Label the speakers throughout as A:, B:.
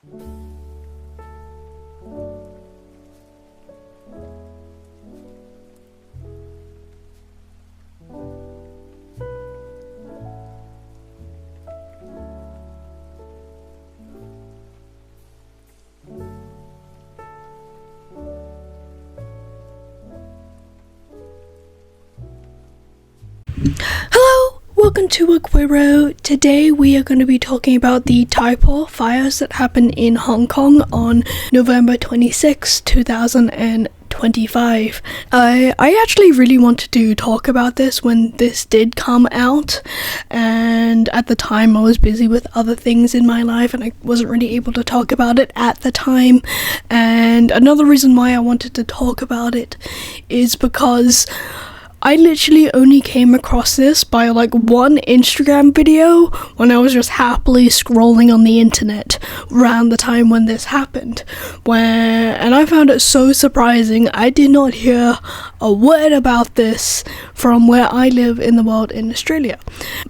A: Hello, welcome to Requiro. Today we are going to be talking about the Tai Po fires that happened in Hong Kong on November 26, 2025. I actually really wanted to talk about this when this did come out, and at the time I was busy with other things in my life and I wasn't really able to talk about it at the time. And another reason why I wanted to talk about it is because I literally only came across this by like one Instagram video when I was just happily scrolling on the internet around the time when this happened, and I found it so surprising. I did not hear a word about this from where I live in the world in Australia.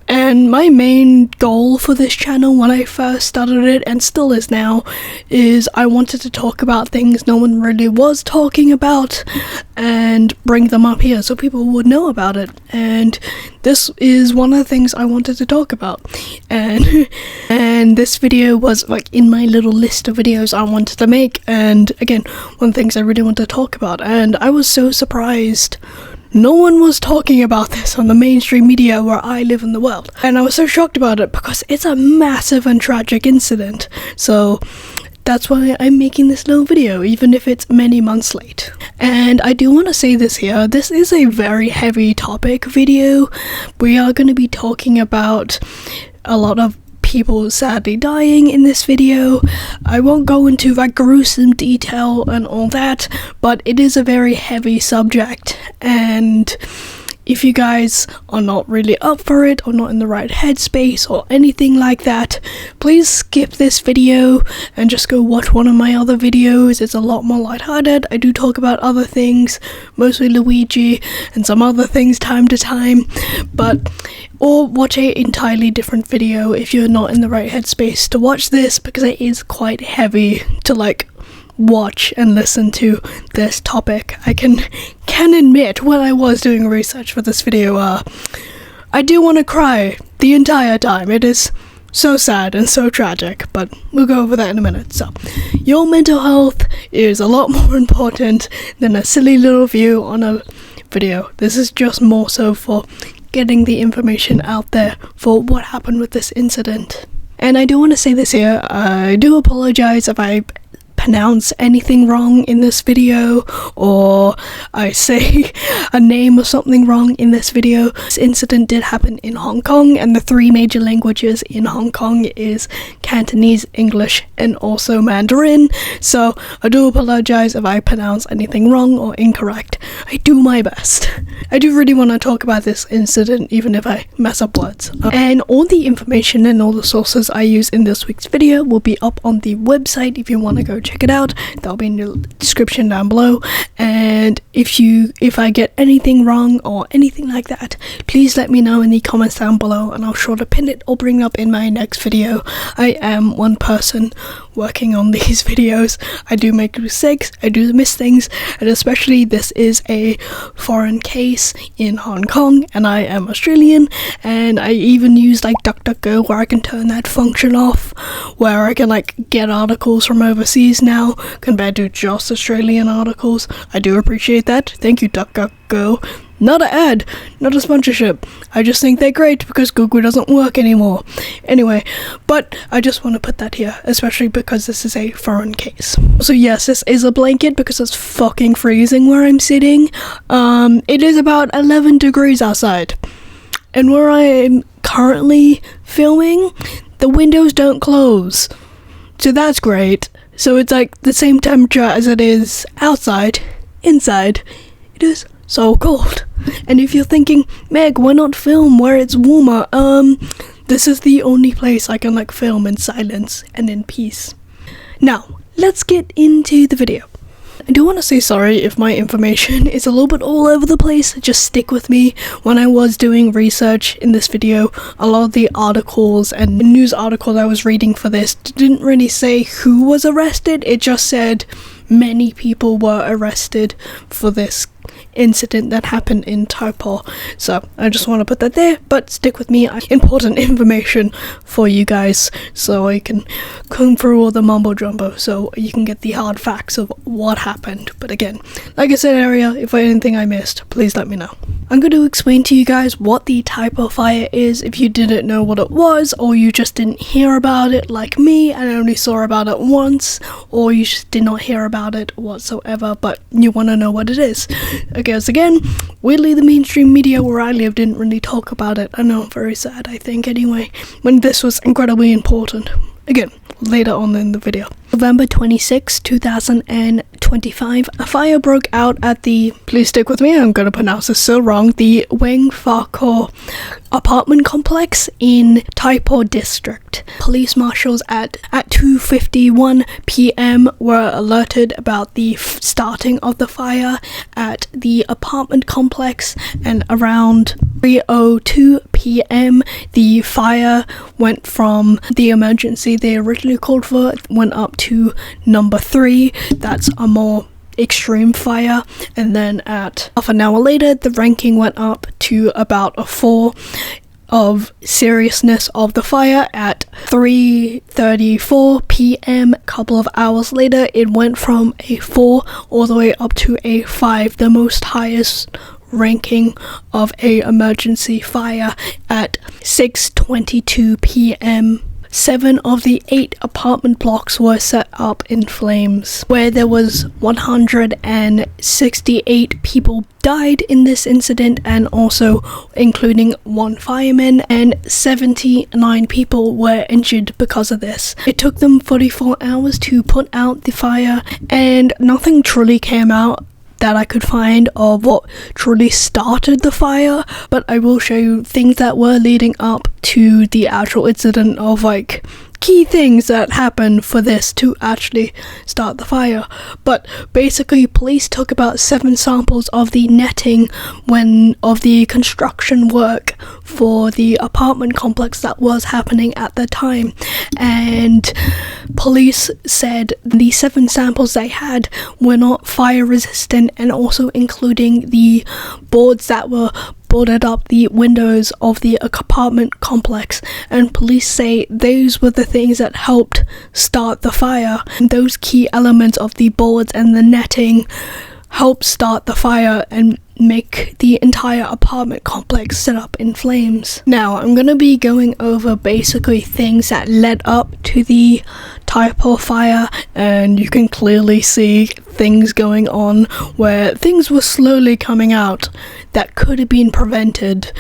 A: And my main goal for this channel when I first started it, and still is now, is I wanted to talk about things no one really was talking about and bring them up here so people would know about it. And this is one of the things I wanted to talk about, and this video was like in my little list of videos I wanted to make, and again, one of the things I really want to talk about. And I was so surprised no one was talking about this on the mainstream media where I live in the world, and I was so shocked about it because it's a massive and tragic incident. So that's why I'm making this little video, even if it's many months late. And I do want to say this here, this is a very heavy topic video. We are going to be talking about a lot of people sadly dying in this video. I won't go into that gruesome detail and all that, but it is a very heavy subject, and if you guys are not really up for it or not in the right headspace or anything like that, please skip this video and just go watch one of my other videos. It's a lot more lighthearted. I do talk about other things, mostly Luigi and some other things time to time, or watch an entirely different video if you're not in the right headspace to watch this, because it is quite heavy to like watch and listen to this topic. I can admit, when I was doing research for this video, I do want to cry the entire time. It is so sad and so tragic, but we'll go over that in a minute. So, your mental health is a lot more important than a silly little view on a video. This is just more so for getting the information out there for what happened with this incident. And I do want to say this here, I do apologize if I pronounce anything wrong in this video, or I say a name or something wrong in this video. This incident did happen in Hong Kong, and the three major languages in Hong Kong is Cantonese, English, and also Mandarin. So I do apologize if I pronounce anything wrong or incorrect. I do my best. I do really want to talk about this incident even if I mess up words. And all the information and all the sources I use in this week's video will be up on the website if you want to go check it out. That'll be in the description down below. And if I get anything wrong or anything like that, please let me know in the comments down below, and I'll sure to pin it or bring it up in my next video. I am one person working on these videos. I do make mistakes, I do miss things, and especially this is a foreign case in Hong Kong, and I am Australian, and I even use like DuckDuckGo where I can turn that function off, where I can like get articles from overseas now compared to just Australian articles. I do appreciate that. Thank you, DuckDuckGo. Not an ad, not a sponsorship. I just think they're great because Google doesn't work anymore. Anyway, but I just want to put that here, especially because this is a foreign case. So yes, this is a blanket because it's fucking freezing where I'm sitting. It is about 11 degrees outside. And where I am currently filming, the windows don't close. So that's great. So it's like the same temperature as it is outside. Inside, it is so cold. And if you're thinking, Meg, why not film where it's warmer? This is the only place I can like film in silence and in peace. Now, let's get into the video. I do want to say sorry if my information is a little bit all over the place. Just stick with me. When I was doing research in this video, a lot of the articles and news articles I was reading for this didn't really say who was arrested. It just said many people were arrested for this incident that happened in Tai Po. So I just want to put that there, but stick with me. Important information for you guys, so I can comb through all the mumbo jumbo so you can get the hard facts of what happened. But again, like I said earlier, if there's anything I missed, please let me know. I'm going to explain to you guys what the Tai Po Fire is if you didn't know what it was, or you just didn't hear about it like me and only saw about it once, or you just did not hear about it whatsoever but you want to know what it is. Because again, weirdly the mainstream media where I live didn't really talk about it. I know, very sad, I think, anyway, when this was incredibly important. Again, later on in the video. November 26, 2025, a fire broke out at the, please stick with me, I'm gonna pronounce this so wrong, the Wang Fa Ko apartment complex in Tai Po district. Police marshals at 2:51 p.m. were alerted about the starting of the fire at the apartment complex, and around 3:02 p.m. the fire went from the emergency they originally called for, went up to number 3. That's a more extreme fire, and then at half an hour later the ranking went up to about a 4 of seriousness of the fire. At 3:34 p.m. a couple of hours later, it went from a 4 all the way up to a 5, the most highest ranking of a emergency fire. At 6:22 p.m. 7 of the 8 apartment blocks were set up in flames, where there was 168 people died in this incident, and also including 1 fireman, and 79 people were injured because of this. It took them 44 hours to put out the fire, and nothing truly came out that I could find of what truly started the fire, but I will show you things that were leading up to the actual incident of like key things that happened for this to actually start the fire. But basically, police took about 7 samples of the netting of the construction work for the apartment complex that was happening at the time, and police said the 7 samples they had were not fire resistant, and also including the boards that were boarded up the windows of the apartment complex, and police say those were the things that helped start the fire. And those key elements of the boards and the netting helped start the fire and make the entire apartment complex set up in flames. Now, I'm going to be going over basically things that led up to the Tai Po fire, and you can clearly see things going on where things were slowly coming out that could have been prevented,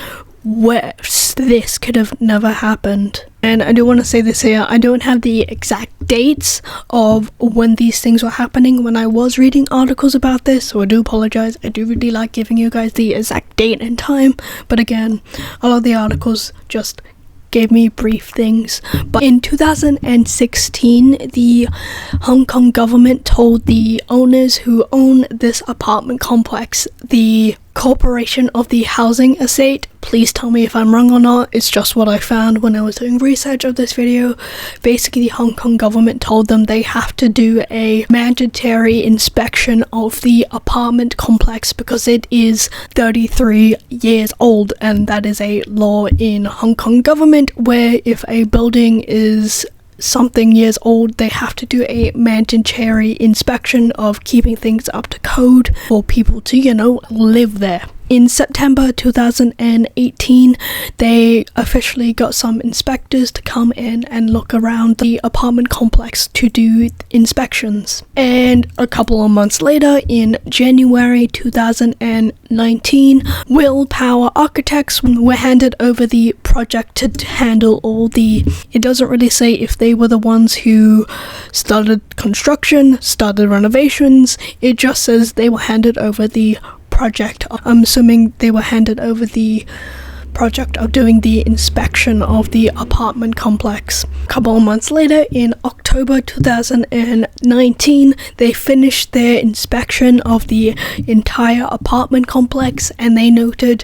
A: where this could have never happened. And I do want to say this here, I don't have the exact dates of when these things were happening when I was reading articles about this, so I do apologize. I do really like giving you guys the exact date and time, but again, a lot of the articles just gave me brief things. But in 2016, the Hong Kong government told the owners who own this apartment complex, the Corporation of the Housing Estate, please tell me if I'm wrong or not, it's just what I found when I was doing research of this video. Basically, the Hong Kong government told them they have to do a mandatory inspection of the apartment complex because it is 33 years old, and that is a law in Hong Kong government where if a building is something years old, they have to do a mandatory inspection of keeping things up to code for people to, live there. In September 2018, they officially got some inspectors to come in and look around the apartment complex to do inspections. And a couple of months later, in January 2019, Willpower Architects were handed over the project to handle all the... It doesn't really say if they were the ones who started construction, started renovations. It just says they were handed over the project. I'm assuming they were handed over the project of doing the inspection of the apartment complex. A couple of months later, in October 2019, they finished their inspection of the entire apartment complex, and they noted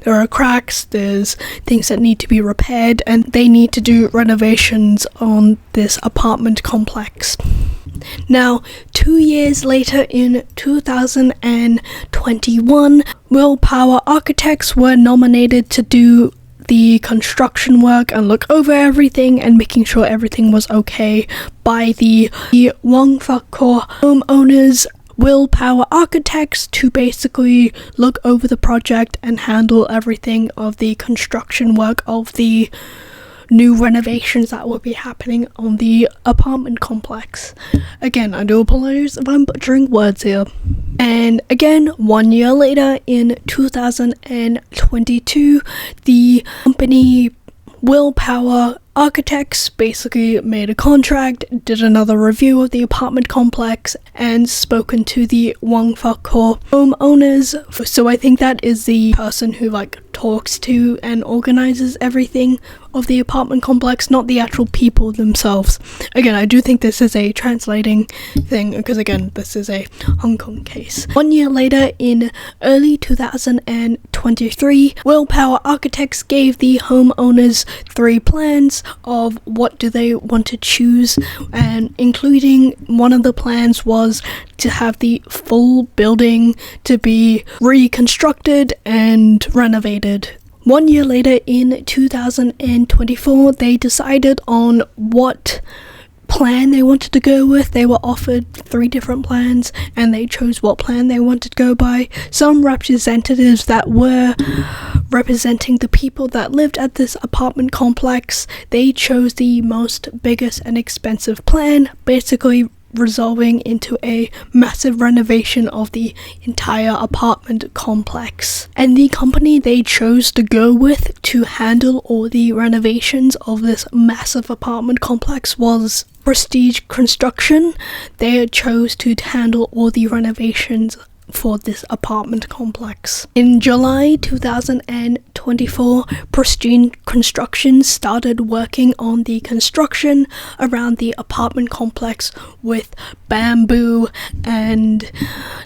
A: there are cracks, there's things that need to be repaired, and they need to do renovations on this apartment complex. Now, 2 years later, in 2021, Willpower Architects were nominated to do the construction work and look over everything and making sure everything was okay by the Wangfakor homeowners. Willpower Architects to basically look over the project and handle everything of the construction work of the new renovations that will be happening on the apartment complex. Again, I do apologize if I'm butchering words here. And again, 1 year later, in 2022, the company Willpower Architects basically made a contract, did another review of the apartment complex, and spoken to the Wangfakor homeowners. So I think that is the person who talks to and organizes everything of the apartment complex, not the actual people themselves. Again, I do think this is a translating thing, because again, this is a Hong Kong case. 1 year later, in early 2023, Willpower Architects gave the homeowners 3 plans of what do they want to choose, and including one of the plans was to have the full building to be reconstructed and renovated. 1 year later, in 2024, they decided on what plan they wanted to go with. They were offered 3 different plans, and they chose what plan they wanted to go by. Some representatives that were representing the people that lived at this apartment complex, they chose the biggest and expensive plan, basically resolving into a massive renovation of the entire apartment complex. And the company they chose to go with to handle all the renovations of this massive apartment complex was Prestige Construction. They chose to handle all the renovations for this apartment complex. In July 2024, Prestige Construction started working on the construction around the apartment complex with bamboo and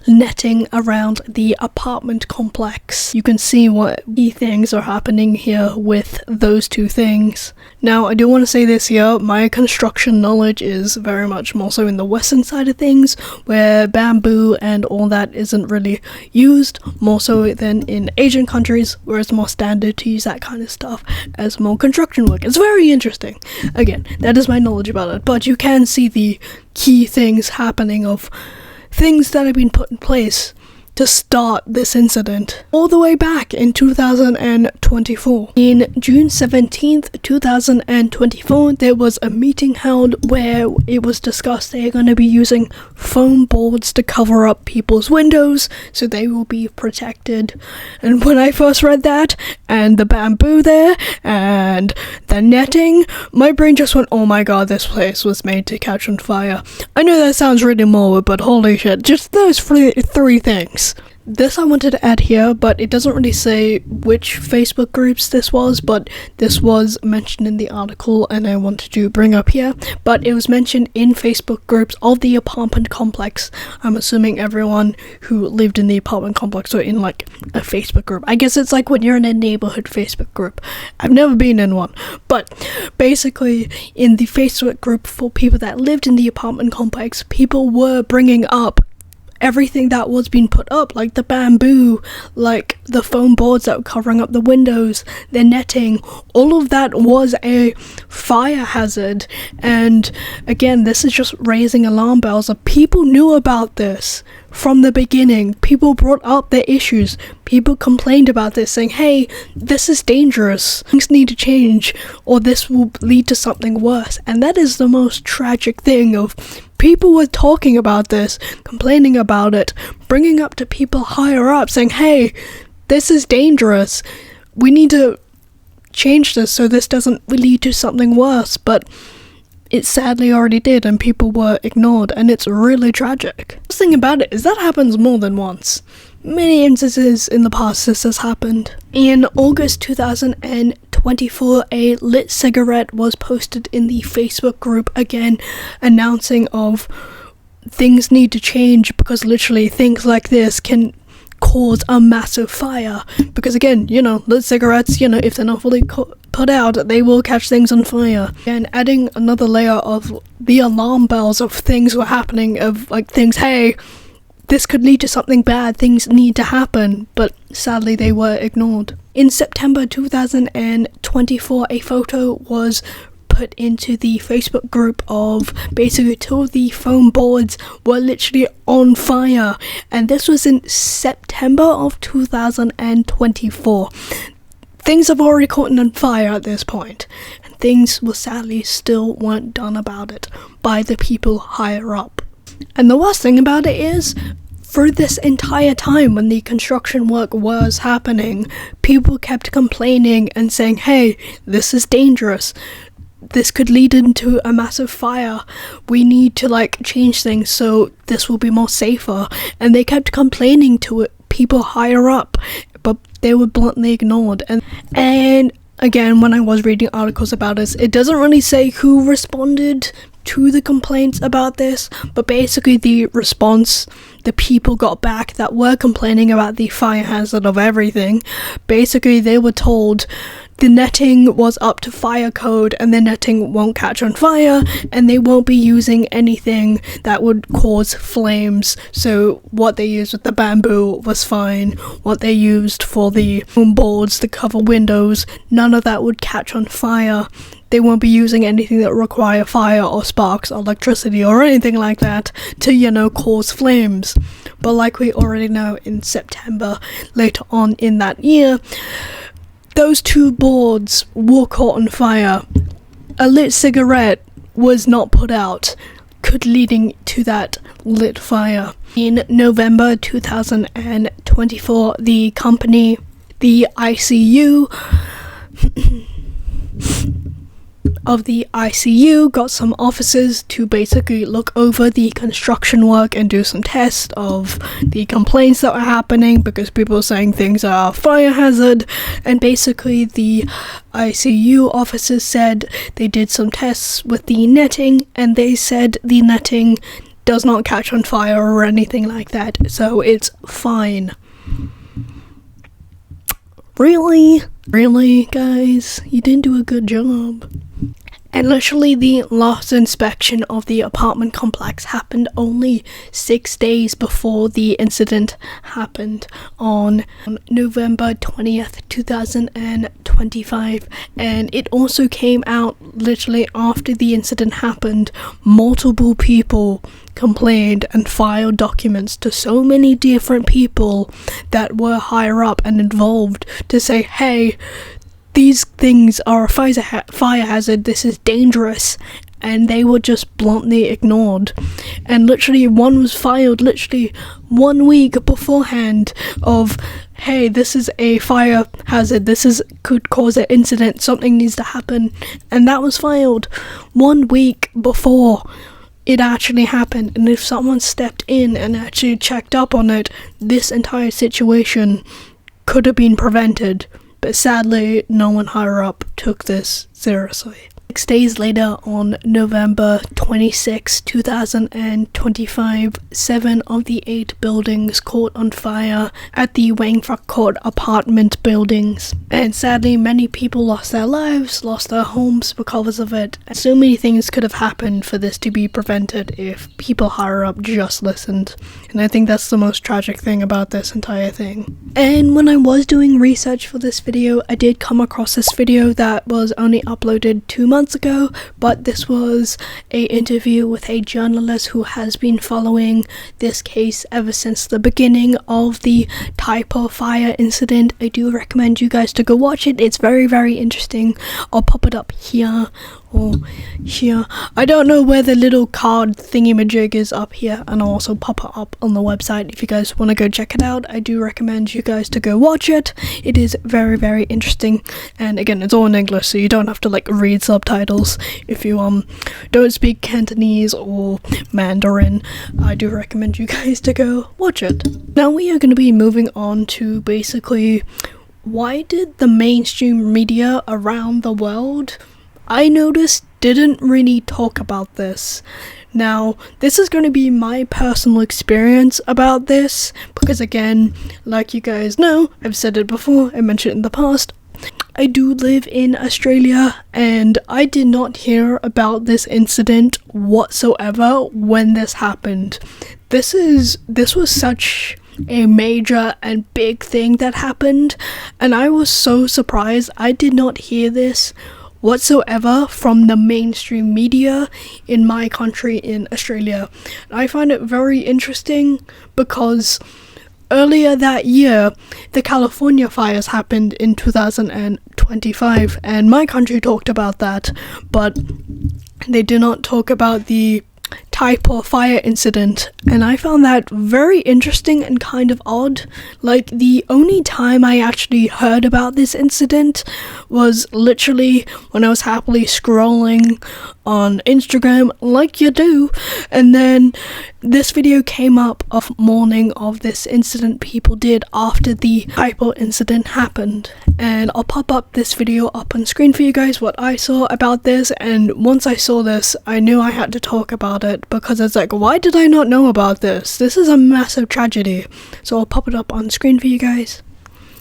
A: netting around the apartment complex. You can see what key things are happening here with those 2 things. Now, I do want to say this here, my construction knowledge is very much more so in the western side of things, where bamboo and all that isn't really used, more so than in Asian countries, where it's more standard to use that kind of stuff as more construction work. It's very interesting. Again, that is my knowledge about it, but you can see the key things happening of things that have been put in place to start this incident all the way back in 2024. In June 17th, 2024, there was a meeting held where it was discussed they are going to be using foam boards to cover up people's windows so they will be protected. And when I first read that, and the bamboo there, and the netting, my brain just went, oh my god, this place was made to catch on fire. I know that sounds really morbid, but holy shit, just those 3 things. This I wanted to add here, but it doesn't really say which Facebook groups this was, but this was mentioned in the article and I wanted to bring up here. But it was mentioned in Facebook groups of the apartment complex. I'm assuming everyone who lived in the apartment complex or in a Facebook group. I guess it's like when you're in a neighborhood Facebook group. I've never been in one, but basically in the Facebook group for people that lived in the apartment complex, people were bringing up everything that was being put up, like the bamboo, like the foam boards that were covering up the windows, the netting, all of that was a fire hazard. And again, this is just raising alarm bells. People knew about this from the beginning. People brought up their issues. People complained about this, saying, hey, this is dangerous. Things need to change, or this will lead to something worse. And that is the most tragic thing of people were talking about this, complaining about it, bringing up to people higher up, saying, hey, this is dangerous. We need to change this so this doesn't lead to something worse. But it sadly already did, and people were ignored, and it's really tragic. The thing about it is that happens more than once. many instances in the past this has happened. In August 2024, a lit cigarette was posted in the Facebook group again, announcing of things need to change because literally things like this can cause a massive fire. Because again, lit cigarettes, if they're not fully put out, they will catch things on fire. And adding another layer of the alarm bells of things were happening, of like things, hey, this could lead to something bad, things need to happen, but sadly they were ignored. In September 2024, a photo was put into the Facebook group of basically 2 of the phone boards were literally on fire, and this was in September of 2024. Things have already caught on fire at this point, and things were sadly still weren't done about it by the people higher up. And the worst thing about it is, through this entire time when the construction work was happening, people kept complaining and saying, hey, this is dangerous. This could lead into a massive fire. We need to change things so this will be more safer. And they kept complaining to people higher up, but they were bluntly ignored. And again, when I was reading articles about this, it doesn't really say who responded to the complaints about this, but basically the response the people got back that were complaining about the fire hazard of everything, basically they were told the netting was up to fire code and the netting won't catch on fire and they won't be using anything that would cause flames. So what they used with the bamboo was fine. What they used for the foam boards to cover windows, none of that would catch on fire. They won't be using anything that require fire or sparks or electricity or anything like that to, cause flames. But like we already know, in September, later on in that year, those 2 boards were caught on fire. A lit cigarette was not put out, could leading to that lit fire. In November 2024, the company, the ICU of the ICU got some officers to basically look over the construction work and do some tests of the complaints that were happening because people were saying things are fire hazard, and basically the ICU officers said they did some tests with the netting and they said the netting does not catch on fire or anything like that, so it's fine. Really, guys? You didn't do a good job. And literally the last inspection of the apartment complex happened only 6 days before the incident happened on November 20th, 2025. And it also came out literally after the incident happened. Multiple people complained and filed documents to so many different people that were higher up and involved to say, hey, these things are a fire hazard, this is dangerous, and they were just bluntly ignored. And literally one was filed literally 1 week beforehand of, hey, this is a fire hazard, could cause an incident, something needs to happen, and that was filed 1 week before it actually happened. And if someone stepped in and actually checked up on it, this entire situation could have been prevented. But sadly, no one higher up took this seriously. 6 days later, on November 26, 2025, 7 of the 8 buildings caught on fire at the Wangfuk Court apartment buildings. And sadly, many people lost their lives, lost their homes because of it. And so many things could have happened for this to be prevented if people higher up just listened. And I think that's the most tragic thing about this entire thing. And when I was doing research for this video, I did come across this video that was only uploaded 2 months ago, but this was a interview with a journalist who has been following this case ever since the beginning of the Tai Po Fire incident. I do recommend you guys to go watch it. It's very, very interesting. I'll pop it up here or here. I don't know where the little card thingy-majig is up here, and I'll also pop it up on the website if you guys want to go check it out. I do recommend you guys to go watch it. It is very, very interesting, and again, it's all in English, so you don't have to like read subtitles if you don't speak Cantonese or Mandarin. I do recommend you guys to go watch it. Now we are going to be moving on to basically, why did the mainstream media around the world, I noticed, didn't really talk about this. Now, this is going to be my personal experience about this, because again, like you guys know, I've said it before, I mentioned it in the past, I do live in Australia, and I did not hear about this incident whatsoever when this happened. This was such a major and big thing that happened, and I was so surprised I did not hear this whatsoever from the mainstream media in my country, in Australia. I find it very interesting because earlier that year, the California fires happened in 2025, and my country talked about that, but they did not talk about the Tai Po Fire incident, and I found that very interesting and kind of odd. Like, the only time I actually heard about this incident was literally when I was happily scrolling on Instagram, like you do, and then this video came up of morning of this incident people did after the Tai Po incident happened, and I'll pop up this video up on screen for you guys what I saw about this. And once I saw this, I knew I had to talk about it, because it's like, why did I not know about this? This is a massive tragedy. So I'll pop it up on screen for you guys.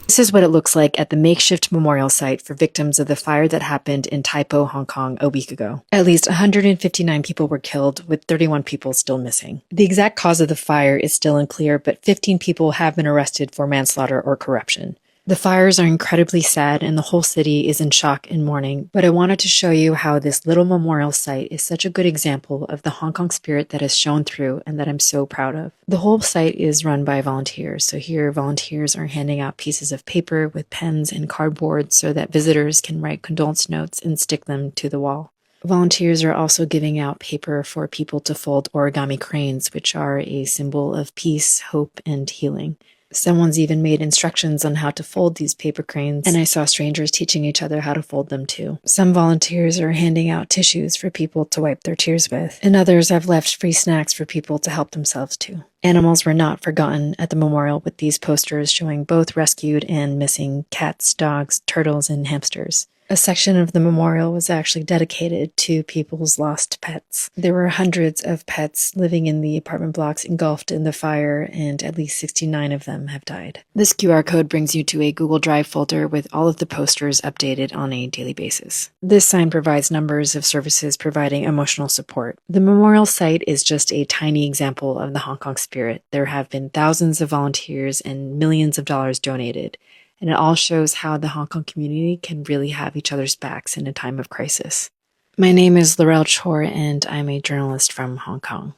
B: This is what it looks like at the makeshift memorial site for victims of the fire that happened in Tai Po, Hong Kong a week ago. At least 159 people were killed, with 31 people still missing. The exact cause of the fire is still unclear, but 15 people have been arrested for manslaughter or corruption. The fires are incredibly sad, and the whole city is in shock and mourning, but I wanted to show you how this little memorial site is such a good example of the Hong Kong spirit that has shown through and that I'm so proud of. The whole site is run by volunteers, so here volunteers are handing out pieces of paper with pens and cardboard so that visitors can write condolence notes and stick them to the wall. Volunteers are also giving out paper for people to fold origami cranes, which are a symbol of peace, hope, and healing. Someone's even made instructions on how to fold these paper cranes, and I saw strangers teaching each other how to fold them too. Some volunteers are handing out tissues for people to wipe their tears with, and others have left free snacks for people to help themselves too. Animals were not forgotten at the memorial, with these posters showing both rescued and missing cats, dogs, turtles, and hamsters. A section of the memorial was actually dedicated to people's lost pets. There were hundreds of pets living in the apartment blocks engulfed in the fire, and at least 69 of them have died. This QR code brings you to a Google Drive folder with all of the posters updated on a daily basis. This sign provides numbers of services providing emotional support. The memorial site is just a tiny example of the Hong Kong spirit. There have been thousands of volunteers and millions of dollars donated, and it all shows how the Hong Kong community can really have each other's backs in a time of crisis. My name is Laurel Chor, and I'm a journalist from Hong Kong.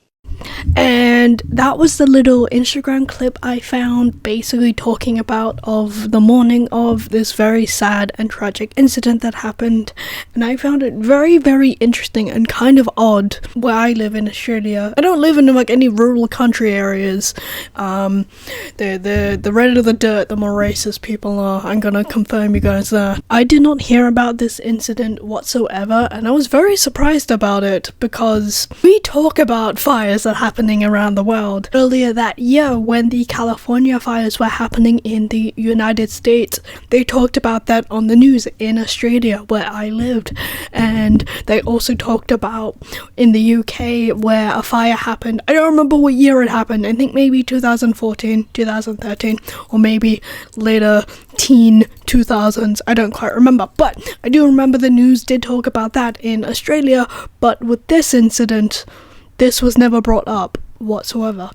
A: And that was the little Instagram clip I found, basically talking about of the morning of this very sad and tragic incident that happened, and I found it very, very interesting and kind of odd. Where I live in Australia, I don't live in like any rural country areas. The redder the dirt, the more racist people are. I'm gonna confirm you guys there. I did not hear about this incident whatsoever, and I was very surprised about it, because we talk about fires that are happening around the world. Earlier that year, when the California fires were happening in the United States, they talked about that on the news in Australia, where I lived, and they also talked about in the UK where a fire happened. I don't remember what year it happened. I think maybe 2014, 2013, or maybe later teen 2000s. I don't quite remember, but I do remember the news did talk about that in Australia. But with this incident, this was never brought up whatsoever,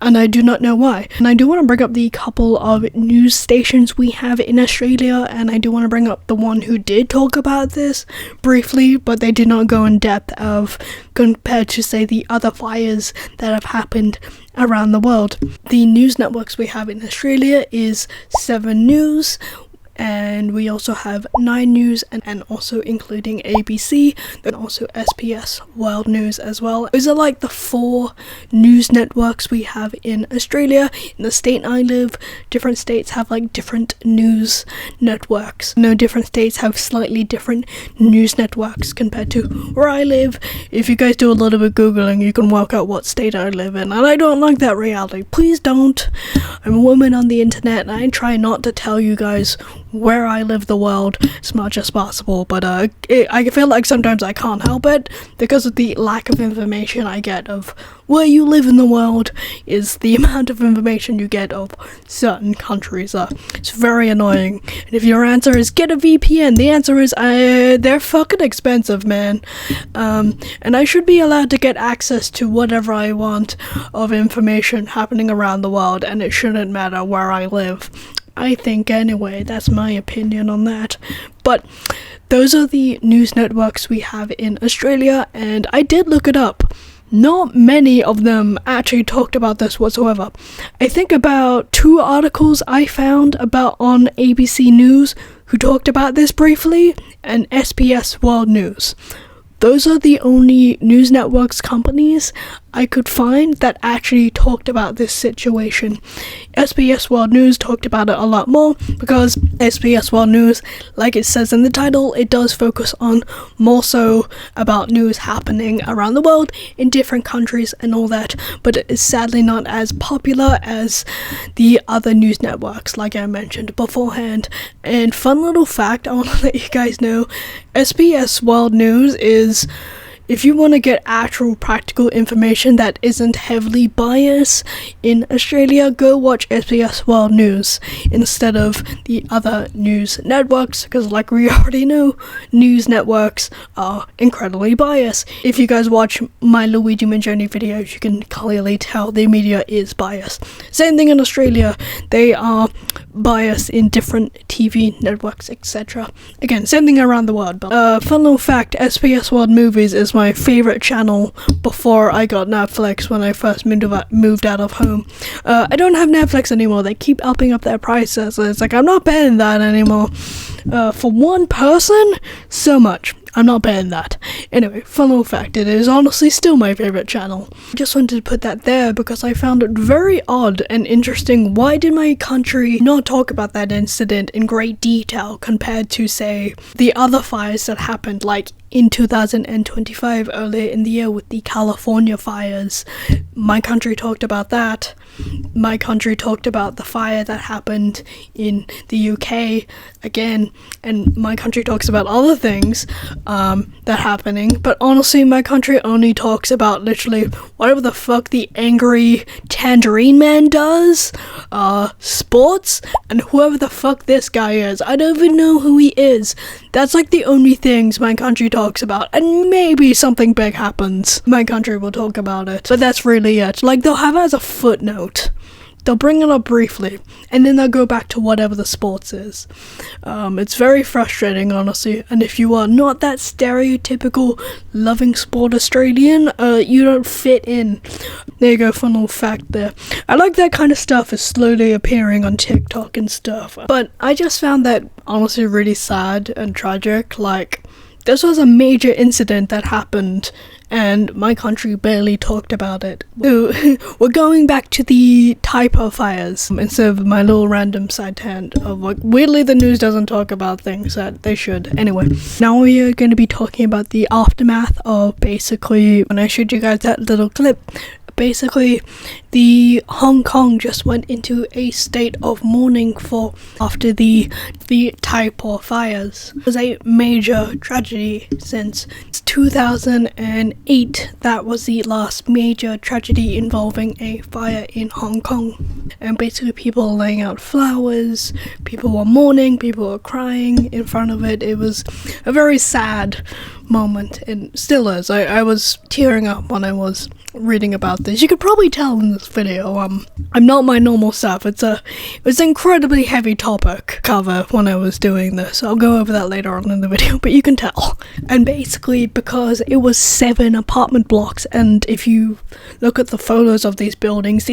A: and I do not know why. And I do want to bring up the couple of news stations we have in Australia, and I do want to bring up the one who did talk about this briefly, but they did not go in depth of compared to, say, the other fires that have happened around the world. The news networks we have in Australia is 7 News, and we also have 9 News and also including ABC, then also SBS World News as well. Those are like the 4 news networks we have in Australia. In the state I live, different states have like different news networks. No, different states have slightly different news networks compared to where I live. If you guys do a little bit googling, you can work out what state I live in, and I don't like that reality. Please don't. I'm a woman on the internet, and I try not to tell you guys where I live the world as much as possible, but I feel like sometimes I can't help it because of the lack of information I get of where you live in the world is the amount of information you get of certain countries. It's very annoying. And if your answer is get a VPN, the answer is they're fucking expensive, man. And I should be allowed to get access to whatever I want of information happening around the world, and it shouldn't matter where I live. I think anyway, that's my opinion on that. But those are the news networks we have in Australia, and I did look it up. Not many of them actually talked about this whatsoever. I think about 2 articles I found about on ABC News who talked about this briefly, and SBS World News. Those are the only news networks companies I could find that actually talked about this situation. SBS World News talked about it a lot more because SBS World News, like it says in the title, it does focus on more so about news happening around the world in different countries and all that, but it is sadly not as popular as the other news networks like I mentioned beforehand. And fun little fact I want to let you guys know, SBS World News is, if you want to get actual practical information that isn't heavily biased in Australia, go watch SBS World News instead of the other news networks, because like we already know, news networks are incredibly biased. If you guys watch my Luigi Mangione videos, you can clearly tell the media is biased. Same thing in Australia, they are biased in different TV networks, etc. Again, same thing around the world. But fun little fact, SBS World Movies is my favorite channel before I got Netflix when I first moved out of home. I don't have Netflix anymore. They keep upping up their prices. It's like, I'm not paying that anymore. For one person, so much. I'm not paying that. Anyway, fun little fact, it is honestly still my favorite channel. I just wanted to put that there because I found it very odd and interesting. Why did my country not talk about that incident in great detail compared to, say, the other fires that happened, like in 2025 earlier in the year with the California fires? My country talked about that. My country talked about the fire that happened in the UK again, and my country talks about other things that happening, but honestly my country only talks about literally whatever the fuck the angry Tangerine Man does, sports, and whoever the fuck this guy is. I don't even know who he is. That's like the only things my country talks about, and maybe something big happens, my country will talk about it, but that's really it. Like, they'll have it as a footnote. They'll bring it up briefly, and then they'll go back to whatever the sports is. It's very frustrating, honestly, and if you are not that stereotypical loving sport Australian, you don't fit in. There you go, fun little fact there. I like that kind of stuff is slowly appearing on TikTok and stuff, but I just found that honestly really sad and tragic. Like, this was a major incident that happened, and my country barely talked about it. So, we're going back to the Tai Po fires instead of my little random side tangent of like, weirdly the news doesn't talk about things that they should. Anyway, now we are going to be talking about the aftermath of basically when I showed you guys that little clip. Basically, the Hong Kong just went into a state of mourning after the Tai Po fires. It was a major tragedy since 2008. That was the last major tragedy involving a fire in Hong Kong. And basically people were laying out flowers, people were mourning, people were crying in front of it. It was a very sad moment, and still is. I was tearing up when I was reading about this. You could probably tell in this video. I'm not my normal self. It was an incredibly heavy topic cover when I was doing this. I'll go over that later on in the video, but you can tell. And basically, because it was 7 apartment blocks, and if you look at the photos of these buildings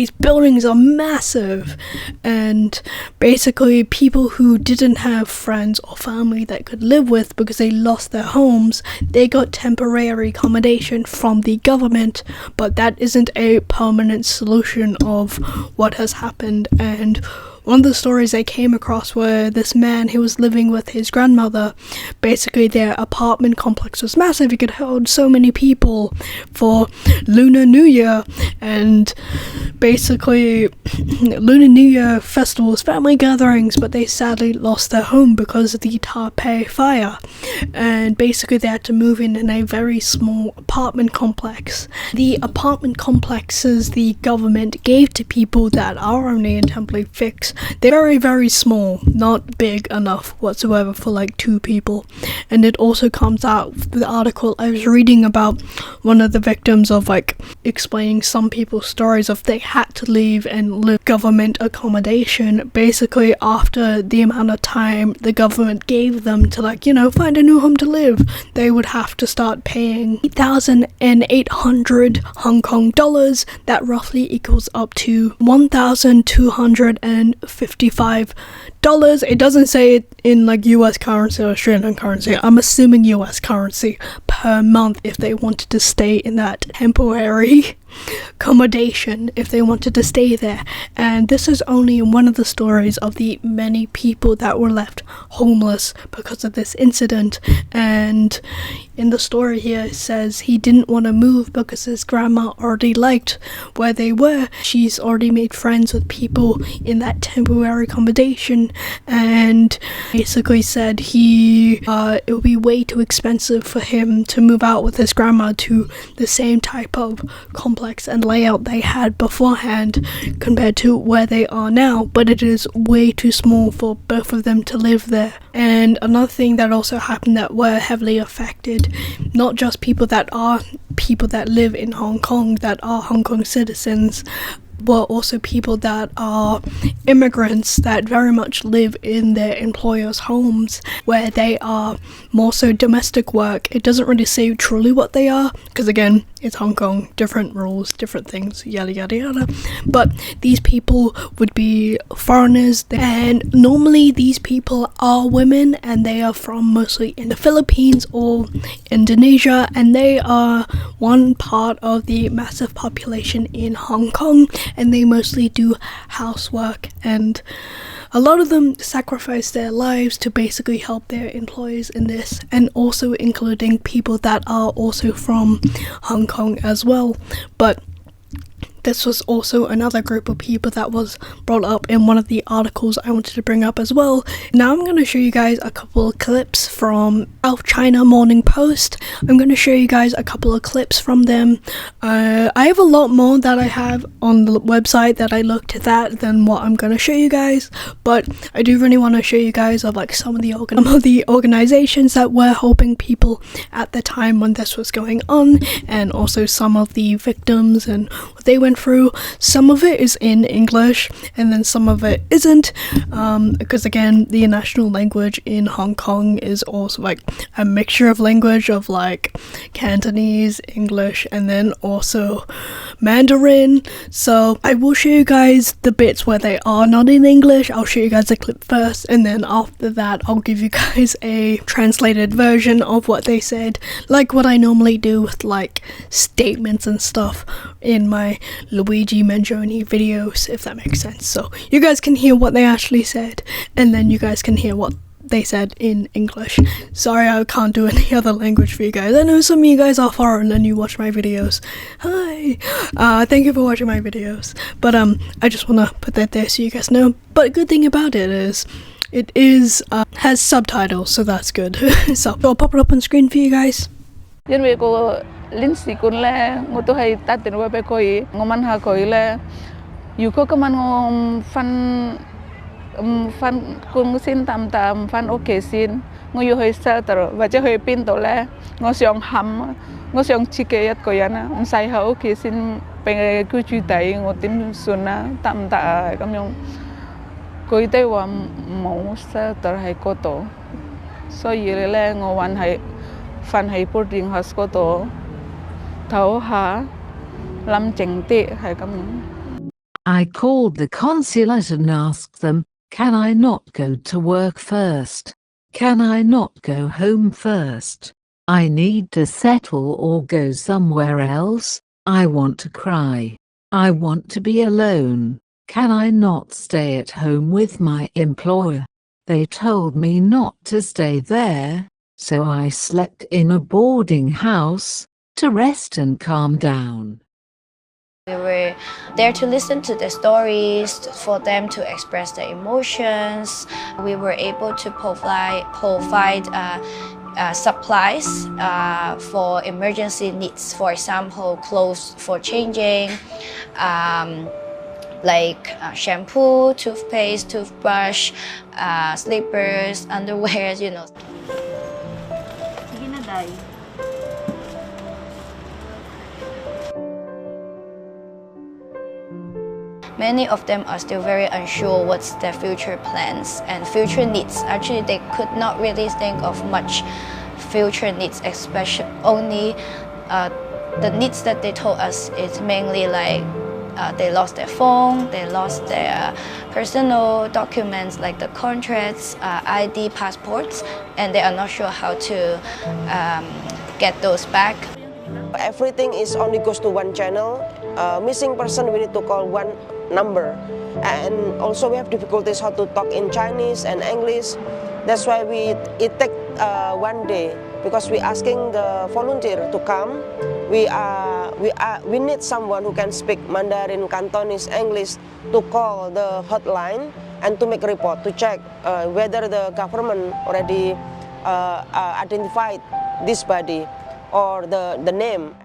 A: are massive. And basically, people who didn't have friends or family that could live with because they lost their homes, they got temporary accommodation from the government, but that isn't a permanent solution of what has happened. And one of the stories I came across were this man, he was living with his grandmother. Basically, their apartment complex was massive. It could hold so many people for Lunar New Year. And basically, Lunar New Year festivals, family gatherings, but they sadly lost their home because of the Tai Po Fire. And basically, they had to move in a very small apartment complex. The apartment complexes the government gave to people that are only internally fixed, they're very, very small, not big enough whatsoever for like 2 people. And it also comes out, the article I was reading about one of the victims of like explaining some people's stories of they had to leave and live government accommodation. Basically, after the amount of time the government gave them to like, find a new home to live, they would have to start paying 8,800 Hong Kong dollars. That roughly equals up to $1,255. It doesn't say it in like US currency or Australian currency. I'm assuming US currency per month if they wanted to stay in that temporary accommodation, if they wanted to stay there. And this is only one of the stories of the many people that were left homeless because of this incident. And in the story here, it says he didn't want to move because his grandma already liked where they were. She's already made friends with people in that temporary accommodation, and basically said it would be way too expensive for him to move out with his grandma to the same type of complex and layout they had beforehand compared to where they are now, but it is way too small for both of them to live there. And another thing that also happened that were heavily affected, not just people that live in Hong Kong that are Hong Kong citizens, were also people that are immigrants that very much live in their employers' homes, where they are more so domestic work. It doesn't really say truly what they are, because again, it's Hong Kong, different rules, different things, yada yada yada. But these people would be foreigners, and normally these people are women, and they are from mostly in the Philippines or Indonesia, and they are one part of the massive population in Hong Kong, and they mostly do housework, and a lot of them sacrifice their lives to basically help their employers in this, and also including people that are also from Hong Kong as well. But this was also another group of people that was brought up in one of the articles I wanted to bring up as well. Now I'm going to show you guys a couple of clips from South China Morning Post. I'm going to show you guys a couple of clips from them. I have a lot more that I have on the website that I looked at that than what I'm going to show you guys, but I do really want to show you guys of like some of the organizations that were helping people at the time when this was going on, and also some of the victims and what they went through. Some of it is in English and then some of it isn't, because again, the national language in Hong Kong is also like a mixture of language of like Cantonese, English, and then also Mandarin. So I will show you guys the bits where they are not in English. I'll show you guys a clip first, and then after that I'll give you guys a translated version of what they said, like what I normally do with like statements and stuff in my Luigi Mangione videos, if that makes sense. So you guys can hear what they actually said, and then you guys can hear what they said in English. Sorry, I can't do any other language for you guys. I know some of you guys are foreign and you watch my videos. Hi! Thank you for watching my videos. But I just want to put that there so you guys know. But a good thing about it is, it is has subtitles, so that's good. So I'll pop it up on screen for you guys.
C: Lindsay kun le ngoto hay tatin wa pe koi ngoman ha koi le yuko kaman ngom fan kun sin tam fan okay sin ngo yu hay sa tar wa che hay pin to le ngo siong ham ngô siang chikayat ko yana sai ha okay sin pe ku chu tai ngô tim suna tam ta kam yong ko ite wa mo sa tar hai ko to so yele ngô wan hai fan hai putting has ko to thau ha lam cheng te hai kam yong.
D: I called the consulate and asked them, can I not go to work first? Can I not go home first? I need to settle or go somewhere else. I want to cry. I want to be alone. Can I not stay at home with my employer? They told me not to stay there, so I slept in a boarding house to rest and calm down.
E: We were there to listen to the stories, for them to express their emotions. We were able to provide supplies for emergency needs. For example, clothes for changing, like shampoo, toothpaste, toothbrush, slippers, underwear, you know. Many of them are still very unsure what's their future plans and future needs. Actually, they could not really think of much future needs, especially only the needs that they told us is mainly like they lost their phone, they lost their personal documents like the contracts, ID, passports, and they are not sure how to get those back.
F: Everything is only goes to one channel. Missing person, we need to call one number, and also we have difficulties how to talk in Chinese and English. That's why it take one day, because we asking the volunteer to come. We need someone who can speak Mandarin, Cantonese, English to call the hotline and to make a report to check whether the government already identified this body or the name.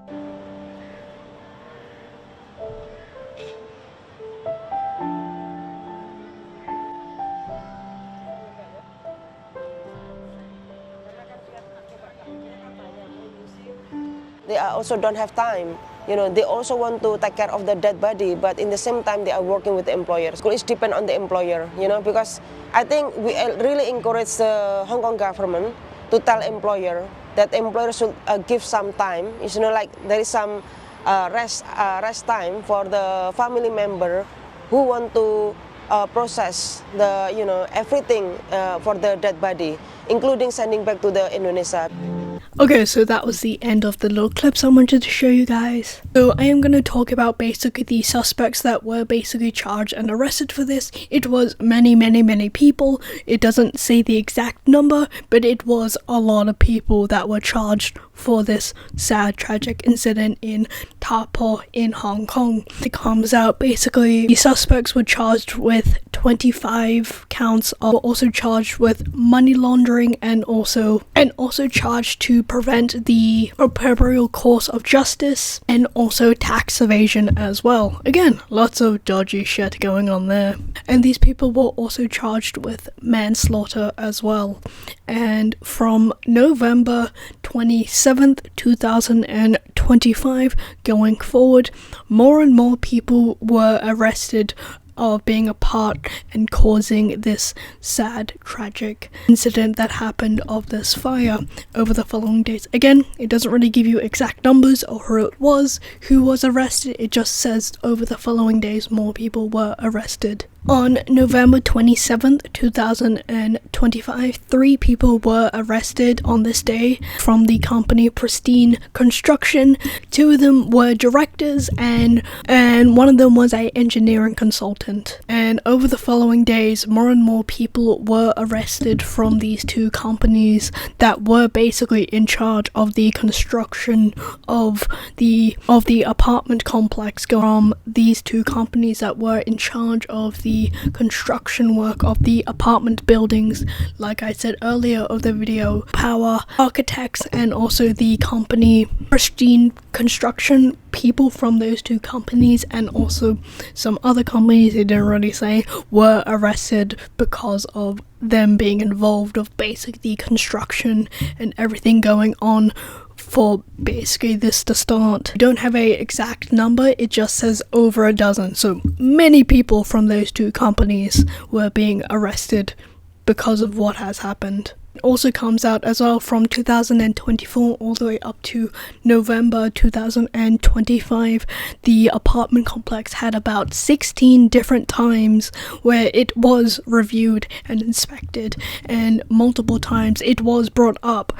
F: They also don't have time. You know, they also want to take care of the dead body, but in the same time they are working with the employers. It depends on the employer, you know, because I think we really encourage the Hong Kong government to tell employer that employer should give some time. You know, like there is some rest time for the family member who want to process the, you know, everything for the dead body, including sending back to the Indonesia.
A: Okay, so that was the end of the little clips I wanted to show you guys. So I am going to talk about basically the suspects that were basically charged and arrested for this. It was many people. It doesn't say the exact number, but it was a lot of people that were charged for this sad, tragic incident in Tai Po in Hong Kong. It comes out basically the suspects were charged with 25 counts, are also charged with money laundering and also charged to prevent the appropriate course of justice, and also tax evasion as well. Again, lots of dodgy shit going on there. And these people were also charged with manslaughter as well. And from November 27th, 2025 going forward, more and more people were arrested of being a part and causing this sad, tragic incident that happened of this fire over the following days. Again, it doesn't really give you exact numbers or who was arrested. It just says over the following days more people were arrested. On November 27th, 2025, 3 people were arrested on this day from the company Pristine Construction. 2 of them were directors and one of them was an engineering consultant. And over the following days, more and more people were arrested from these 2 companies that were basically in charge of the construction of the apartment complex. From these 2 companies that were in charge of the construction work of the apartment buildings, like I said earlier of the video, Power Architects, and also the company Pristine Construction. People from those 2 companies and also some other companies they didn't really say were arrested because of them being involved of basically the construction and everything going on for basically this to start. We don't have a exact number, it just says over a dozen. So many people from those two companies were being arrested because of what has happened. It also comes out as well from 2024 all the way up to November 2025. The apartment complex had about 16 different times where it was reviewed and inspected, and multiple times it was brought up.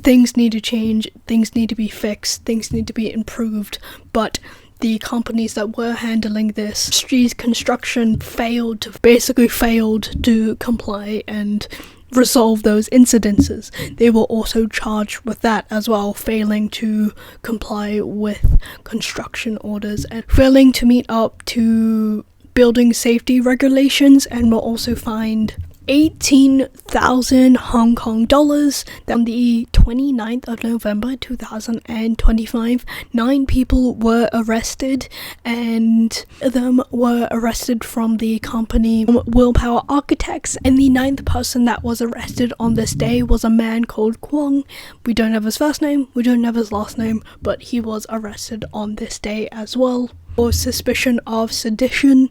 A: Things need to change, things need to be fixed, things need to be improved, but the companies that were handling this, street construction, failed to comply and resolve those incidences. They were also charged with that as well, failing to comply with construction orders and failing to meet up to building safety regulations, and were also fined 18,000 Hong Kong dollars. On the 29th of November 2025, 9 people were arrested, and them were arrested from the company Willpower Architects, and the 9th person that was arrested on this day was a man called Kwong. We don't have his first name, we don't have his last name, but he was arrested on this day as well for suspicion of sedition.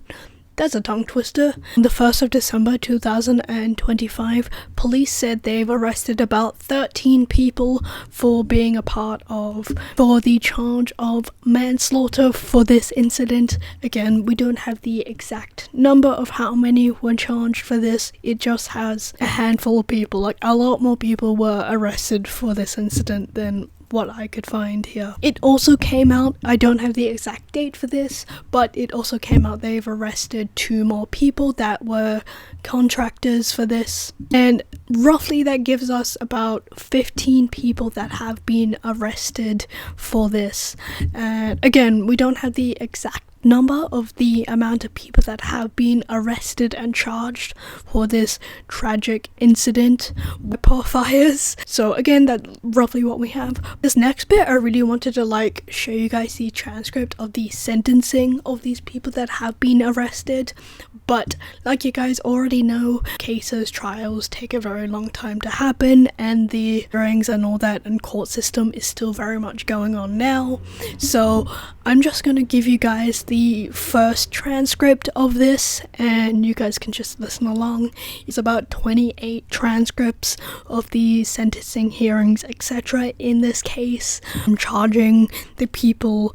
A: That's a tongue twister. On the 1st of December 2025, police said they've arrested about 13 people for being for the charge of manslaughter for this incident. Again, we don't have the exact number of how many were charged for this. It just has a handful of people. Like, a lot more people were arrested for this incident than what I could find here. It also came out, I don't have the exact date for this, but it also came out they've arrested 2 more people that were contractors for this, and roughly that gives us about 15 people that have been arrested for this. And again, we don't have the exact number of the amount of people that have been arrested and charged for this tragic incident, Tai Po Fires. So again, that's roughly what we have. This next bit, I really wanted to show you guys the transcript of the sentencing of these people that have been arrested. But like you guys already know, cases, trials take a very long time to happen, and the hearings and all that and court system is still very much going on now. So I'm just gonna give you guys the first transcript of this, and you guys can just listen along. It's about 28 transcripts of the sentencing hearings, etc. in this case. I'm charging the people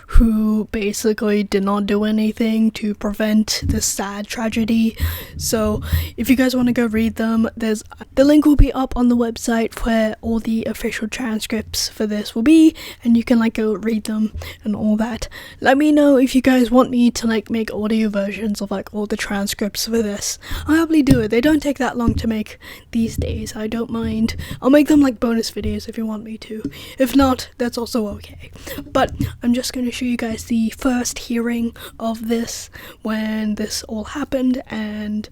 A: who basically did not do anything to prevent this sad tragedy. So if you guys want to go read them, the link will be up on the website where all the official transcripts for this will be, and you can go read them and all that. Let me know if you guys want me to make audio versions of all the transcripts for this. I'll happily do it. They don't take that long to make these days. I don't mind. I'll make them bonus videos if you want me to. If not, that's also okay. But I'm just going to show you guys the first hearing of this when this all happened. And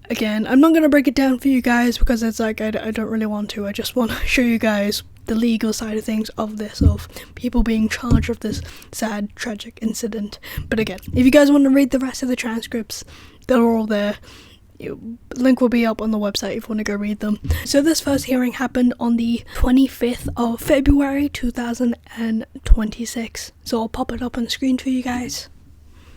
A: again, I'm not going to break it down for you guys because it's I don't really want to. I just want to show you guys the legal side of things of this, of people being charged of this sad, tragic incident. But again, if you guys want to read the rest of the transcripts, they're all there. Link will be up on the website if you want to go read them. So this first hearing happened on the 25th of February 2026. So I'll pop it up on the screen for you guys.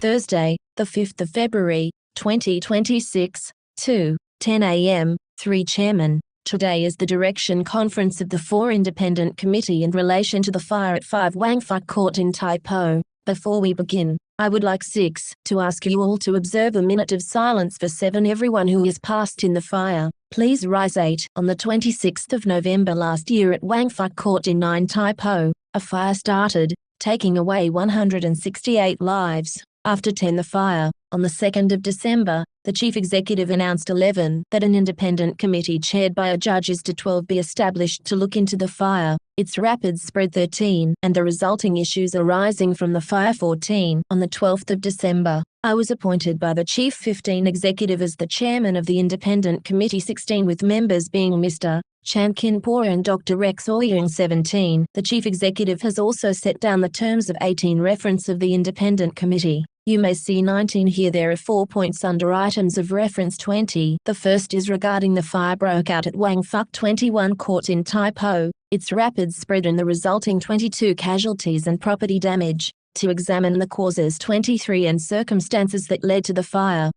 G: Thursday, the 5th of February, 2026, 2:10 a.m., 3 Chairman. Today is the direction conference of the 4 Independent Committee in relation to the fire at 5 Wang Fuk Court in Tai Po. Before we begin, I would like to ask you all to observe a minute of silence for 7 everyone who has passed in the fire. Please rise. 8. On the 26th of November last year at Wang Fuk Court in 9 Tai Po, a fire started, taking away 168 lives. After 10 the fire, on the 2nd of December, the chief executive announced 11 that an independent committee chaired by a judge is to 12 be established to look into the fire, its rapid spread 13, and the resulting issues arising from the fire 14. On the 12th of December, I was appointed by the chief 15 executive as the chairman of the independent committee 16, with members being Mr. Chan Kin Por and Dr. Rex Ouyang 17. The chief executive has also set down the terms of 18 reference of the independent committee. You may see 19 here. There are 4 points under items of reference 20. The first is regarding the fire broke out at Wang Fuk 21 Court in Tai Po. its rapid spread and the resulting 22 casualties and property damage. To examine the causes 23 and circumstances that led to the fire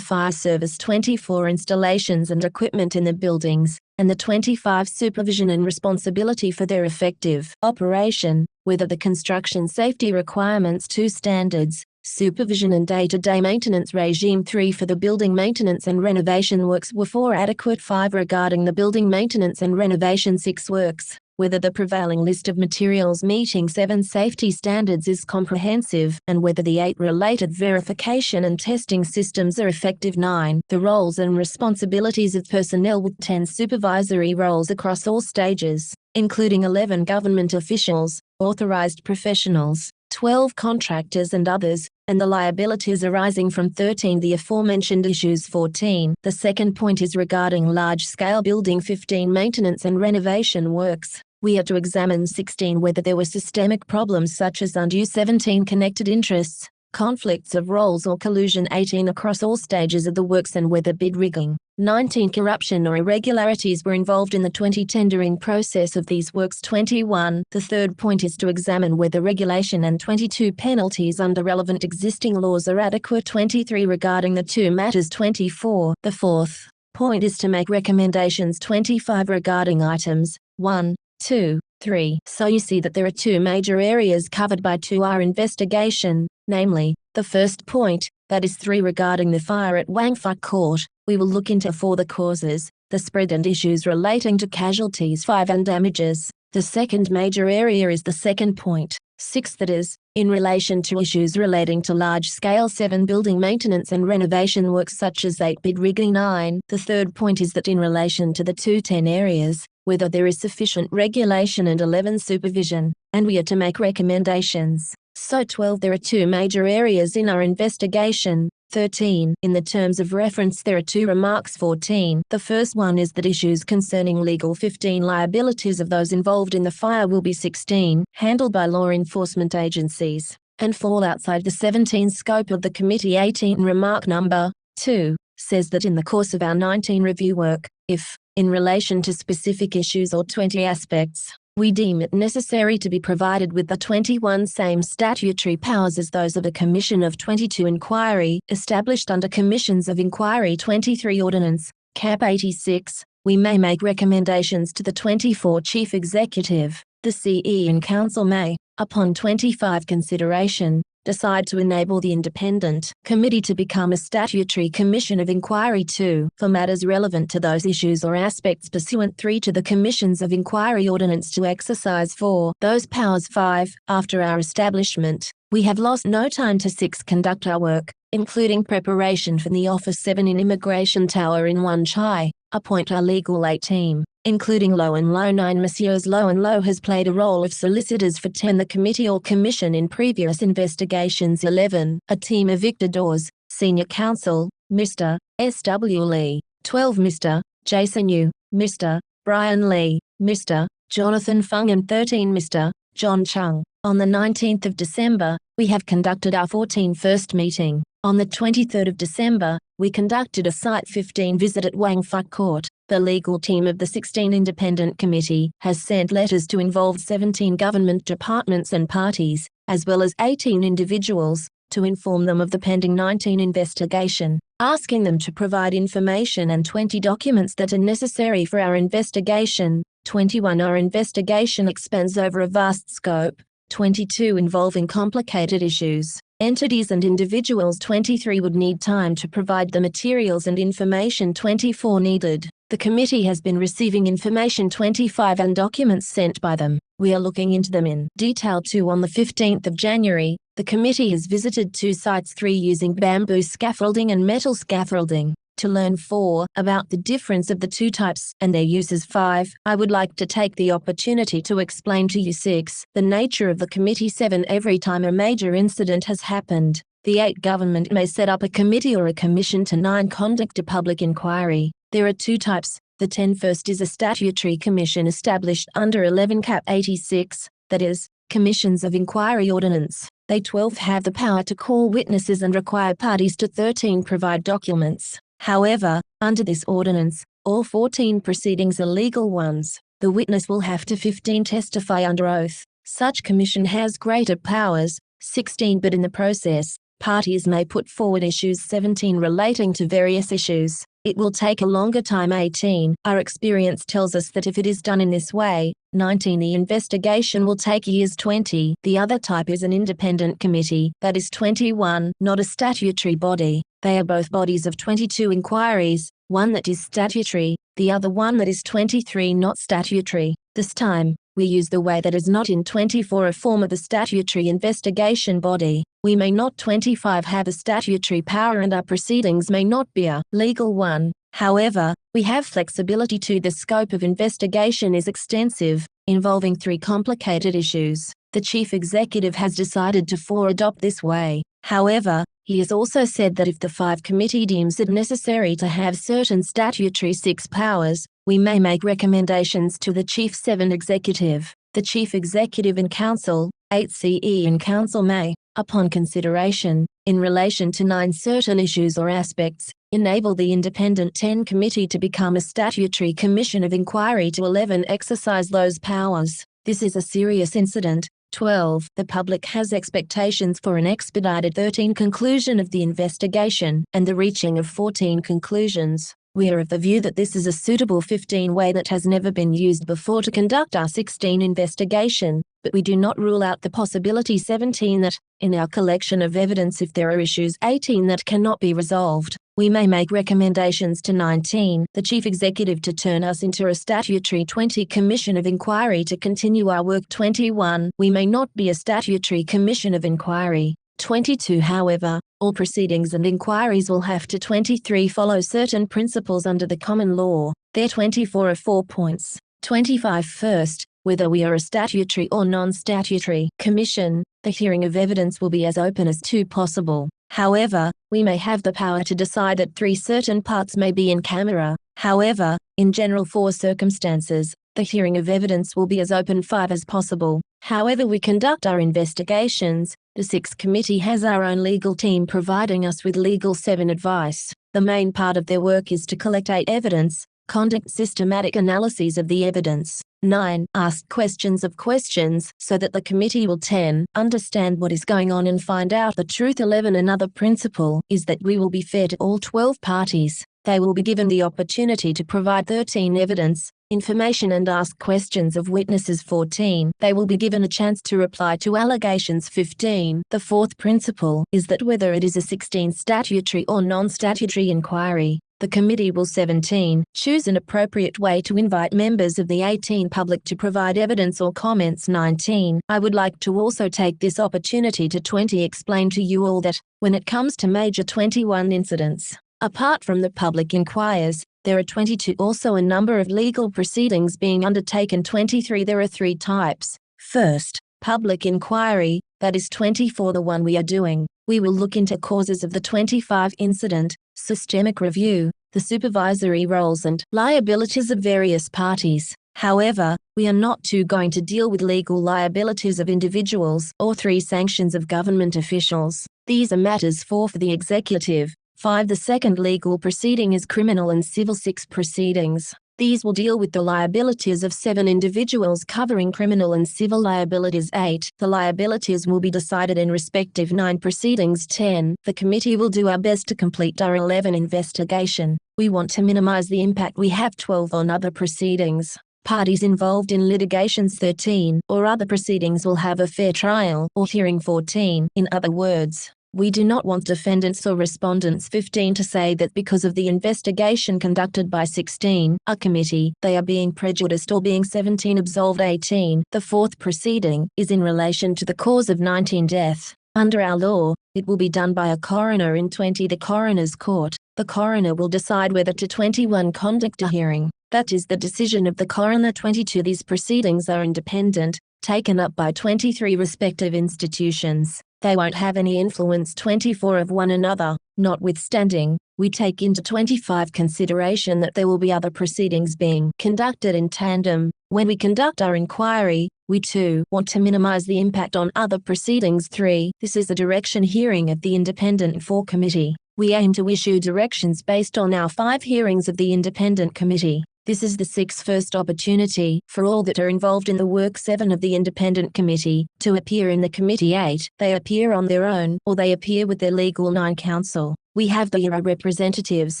G: service 24 installations and equipment in the buildings, and the 25 supervision and responsibility for their effective operation, whether the construction safety requirements 2 standards, supervision and day-to-day maintenance regime 3 for the building maintenance and renovation works were 4 adequate 5 regarding the building maintenance and renovation 6 works, whether the prevailing list of materials meeting 7 safety standards is comprehensive, and whether the 8 related verification and testing systems are effective 9. The roles and responsibilities of personnel with 10 supervisory roles across all stages, including 11 government officials, authorized professionals, 12 contractors and others, and the liabilities arising from 13 the aforementioned issues 14. The second point is regarding large-scale building 15 maintenance and renovation works. We are to examine 16 whether there were systemic problems such as undue 17 connected interests, conflicts of roles or collusion 18 across all stages of the works and whether bid rigging, 19 corruption or irregularities were involved in the 20 tendering process of these works 21. The third point is to examine whether regulation and 22 penalties under relevant existing laws are adequate 23 regarding the 2 matters 24. The fourth point is to make recommendations 25 regarding items 1, 2, 3. So you see that there are 2 major areas covered by 2R investigation, namely, the first point, that is 3 regarding the fire at Wang Fuk Court. We will look into 4 the causes, the spread and issues relating to casualties 5 and damages. The second major area is the second point, 6 that is, in relation to issues relating to large-scale 7 building maintenance and renovation works such as 8 bid rigging 9. The third point is that in relation to the 210 areas, whether there is sufficient regulation and 11 supervision, and we are to make recommendations. So 12 there are 2 major areas in our investigation. 13. In the terms of reference there are 2 remarks 14. The first one is that issues concerning legal 15 liabilities of those involved in the fire will be 16, handled by law enforcement agencies, and fall outside the 17 scope of the committee 18. Remark number 2 says that in the course of our 19 review work, if, in relation to specific issues or 20 aspects, we deem it necessary to be provided with the 21 same statutory powers as those of a Commission of 22 Inquiry, established under Commissions of Inquiry 23 Ordinance, Cap 86, we may make recommendations to the 24 Chief Executive. The CE and Council may, upon 25 consideration, decide to enable the independent committee to become a statutory commission of inquiry 2 for matters relevant to those issues or aspects pursuant 3 to the Commissions of Inquiry Ordinance to exercise 4 those powers 5. After our establishment, we have lost no time to 6 conduct our work, including preparation for the Office 7 in Immigration Tower in Wan Chai, appoint our legal 8 team, including Low and Low 9. Messieurs Low and Low has played a role of solicitors for 10 the committee or commission in previous investigations 11, a team of Victor Dawes, senior counsel, Mr. S.W. Lee, 12 Mr. Jason Yu, Mr. Brian Lee, Mr. Jonathan Fung and 13 Mr. John Chung. On the 19th of December, we have conducted our 14th first meeting. On the 23rd of December, we conducted a Site 15 visit at Wang Fuk Court. The legal team of the 16 Independent Committee has sent letters to involved 17 government departments and parties, as well as 18 individuals, to inform them of the pending 19 investigation, asking them to provide information and 20 documents that are necessary for our investigation. 21 Our investigation expands over a vast scope. 22 Involving complicated issues, entities and individuals. 23 Would need time to provide the materials and information. 24 Needed. The committee has been receiving information 25 and documents sent by them. We are looking into them in detail too. On the 15th of January, the committee has visited 2 sites 3 using bamboo scaffolding and metal scaffolding, to learn 4 about the difference of the 2 types and their uses. 5 I would like to take the opportunity to explain to you 6 the nature of the committee. 7 Every time a major incident has happened, the 8 government may set up a committee or a commission to 9 conduct a public inquiry. There are 2 types. The 10 first is a statutory commission established under 11 Cap 86, that is, Commissions of Inquiry Ordinance. They 12 have the power to call witnesses and require parties to 13 provide documents. However, under this ordinance, all 14 proceedings are legal ones. the witness will have to 15 testify under oath. Such commission has greater powers, 16, but in the process, parties may put forward issues 17 relating to various issues. It will take a longer time 18. Our experience tells us that if it is done in this way, 19. The investigation will take years 20. The other type is an independent committee, that is 21, not a statutory body. They are both bodies of 22 inquiries, one that is statutory, the other one that is 23 not statutory. This time, we use the way that is not in 24 a form of a statutory investigation body. We may not 25 have a statutory power and our proceedings may not be a legal one. However, we have flexibility to the scope of investigation is extensive, involving 3 complicated issues. The chief executive has decided to adopt this way. However, he has also said that if the 5 committee deems it necessary to have certain statutory 6 powers, we may make recommendations to the Chief 7 Executive. The Chief Executive and Council, 8 CE and Council may, upon consideration, in relation to 9 certain issues or aspects, enable the Independent 10 Committee to become a statutory commission of inquiry to 11 exercise those powers. This is a serious incident. 12. The public has expectations for an expedited 13 conclusion of the investigation and the reaching of 14 conclusions. We are of the view that this is a suitable 15 way that has never been used before to conduct our 16 investigation, but we do not rule out the possibility 17 that, in our collection of evidence if there are issues 18 that cannot be resolved, we may make recommendations to 19, the Chief Executive to turn us into a statutory 20 Commission of Inquiry to continue our work 21, we may not be a statutory Commission of Inquiry. 22. However, all proceedings and inquiries will have to 23 follow certain principles under the common law. There 24 are 4 points. 25. First, whether we are a statutory or non-statutory commission, the hearing of evidence will be as open as possible. However, we may have the power to decide that 3 certain parts may be in camera. However, in general 4 circumstances, the hearing of evidence will be as open 5 as possible. However we conduct our investigations, the 6th Committee has our own legal team providing us with Legal 7 advice. The main part of their work is to collect evidence, conduct systematic analyses of the evidence. 9. Ask questions of questions so that the committee will 10. Understand what is going on and find out the truth. 11. Another principle is that we will be fair to all 12 parties. They will be given the opportunity to provide 13 evidence, information and ask questions of witnesses. 14. They will be given a chance to reply to allegations. 15. The 4th principle is that whether it is a 16 statutory or non-statutory inquiry, the committee will 17 choose an appropriate way to invite members of the 18 public to provide evidence or comments. 19. I would like to also take this opportunity to 20 explain to you all that, when it comes to major 21 incidents, apart from the public inquiries, there are 22 also a number of legal proceedings being undertaken. 23. There are 3 types. First, public inquiry, that is 24 the one we are doing. We will look into causes of the 25 incident, systemic review, the supervisory roles and liabilities of various parties. However, we are not going to deal with legal liabilities of individuals or 3 sanctions of government officials. These are matters for the executive. 5. The second legal proceeding is criminal and civil 6 proceedings. These will deal with the liabilities of 7 individuals covering criminal and civil liabilities. 8. The liabilities will be decided in respective 9 proceedings. 10. The committee will do our best to complete our 11 investigation. We want to minimize the impact we have 12 on other proceedings. Parties involved in litigations 13 or other proceedings will have a fair trial or hearing. 14. In other words, we do not want defendants or respondents 15 to say that because of the investigation conducted by 16, a committee, they are being prejudiced or being 17 absolved. 18. The 4th proceeding is in relation to the cause of 19 death. Under our law, it will be done by a coroner in 20 the coroner's court. The coroner will decide whether to 21 conduct a hearing. That is the decision of the coroner. 22 These proceedings are independent, taken up by 23 respective institutions. They won't have any influence 24 of one another. Notwithstanding, we take into 25 consideration that there will be other proceedings being conducted in tandem. When we conduct our inquiry, we too want to minimize the impact on other proceedings. 3. This is a direction hearing of the Independent 4 Committee. We aim to issue directions based on our 5 hearings of the Independent Committee. This is the 6th first opportunity for all that are involved in the work 7 of the Independent Committee to appear in the Committee 8. They appear on their own or they appear with their legal 9 counsel. We have the ERA representatives.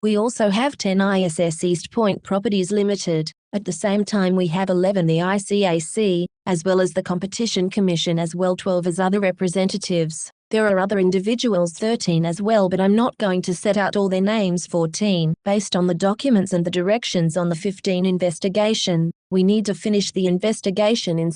G: We also have 10 ISS East Point Properties Limited. At the same time we have 11 the ICAC, as well as the Competition Commission as well 12 as other representatives. There are other individuals 13 as well, but I'm not going to set out all their names. 14. Based on the documents and the directions on the 15 investigation, we need to finish the investigation in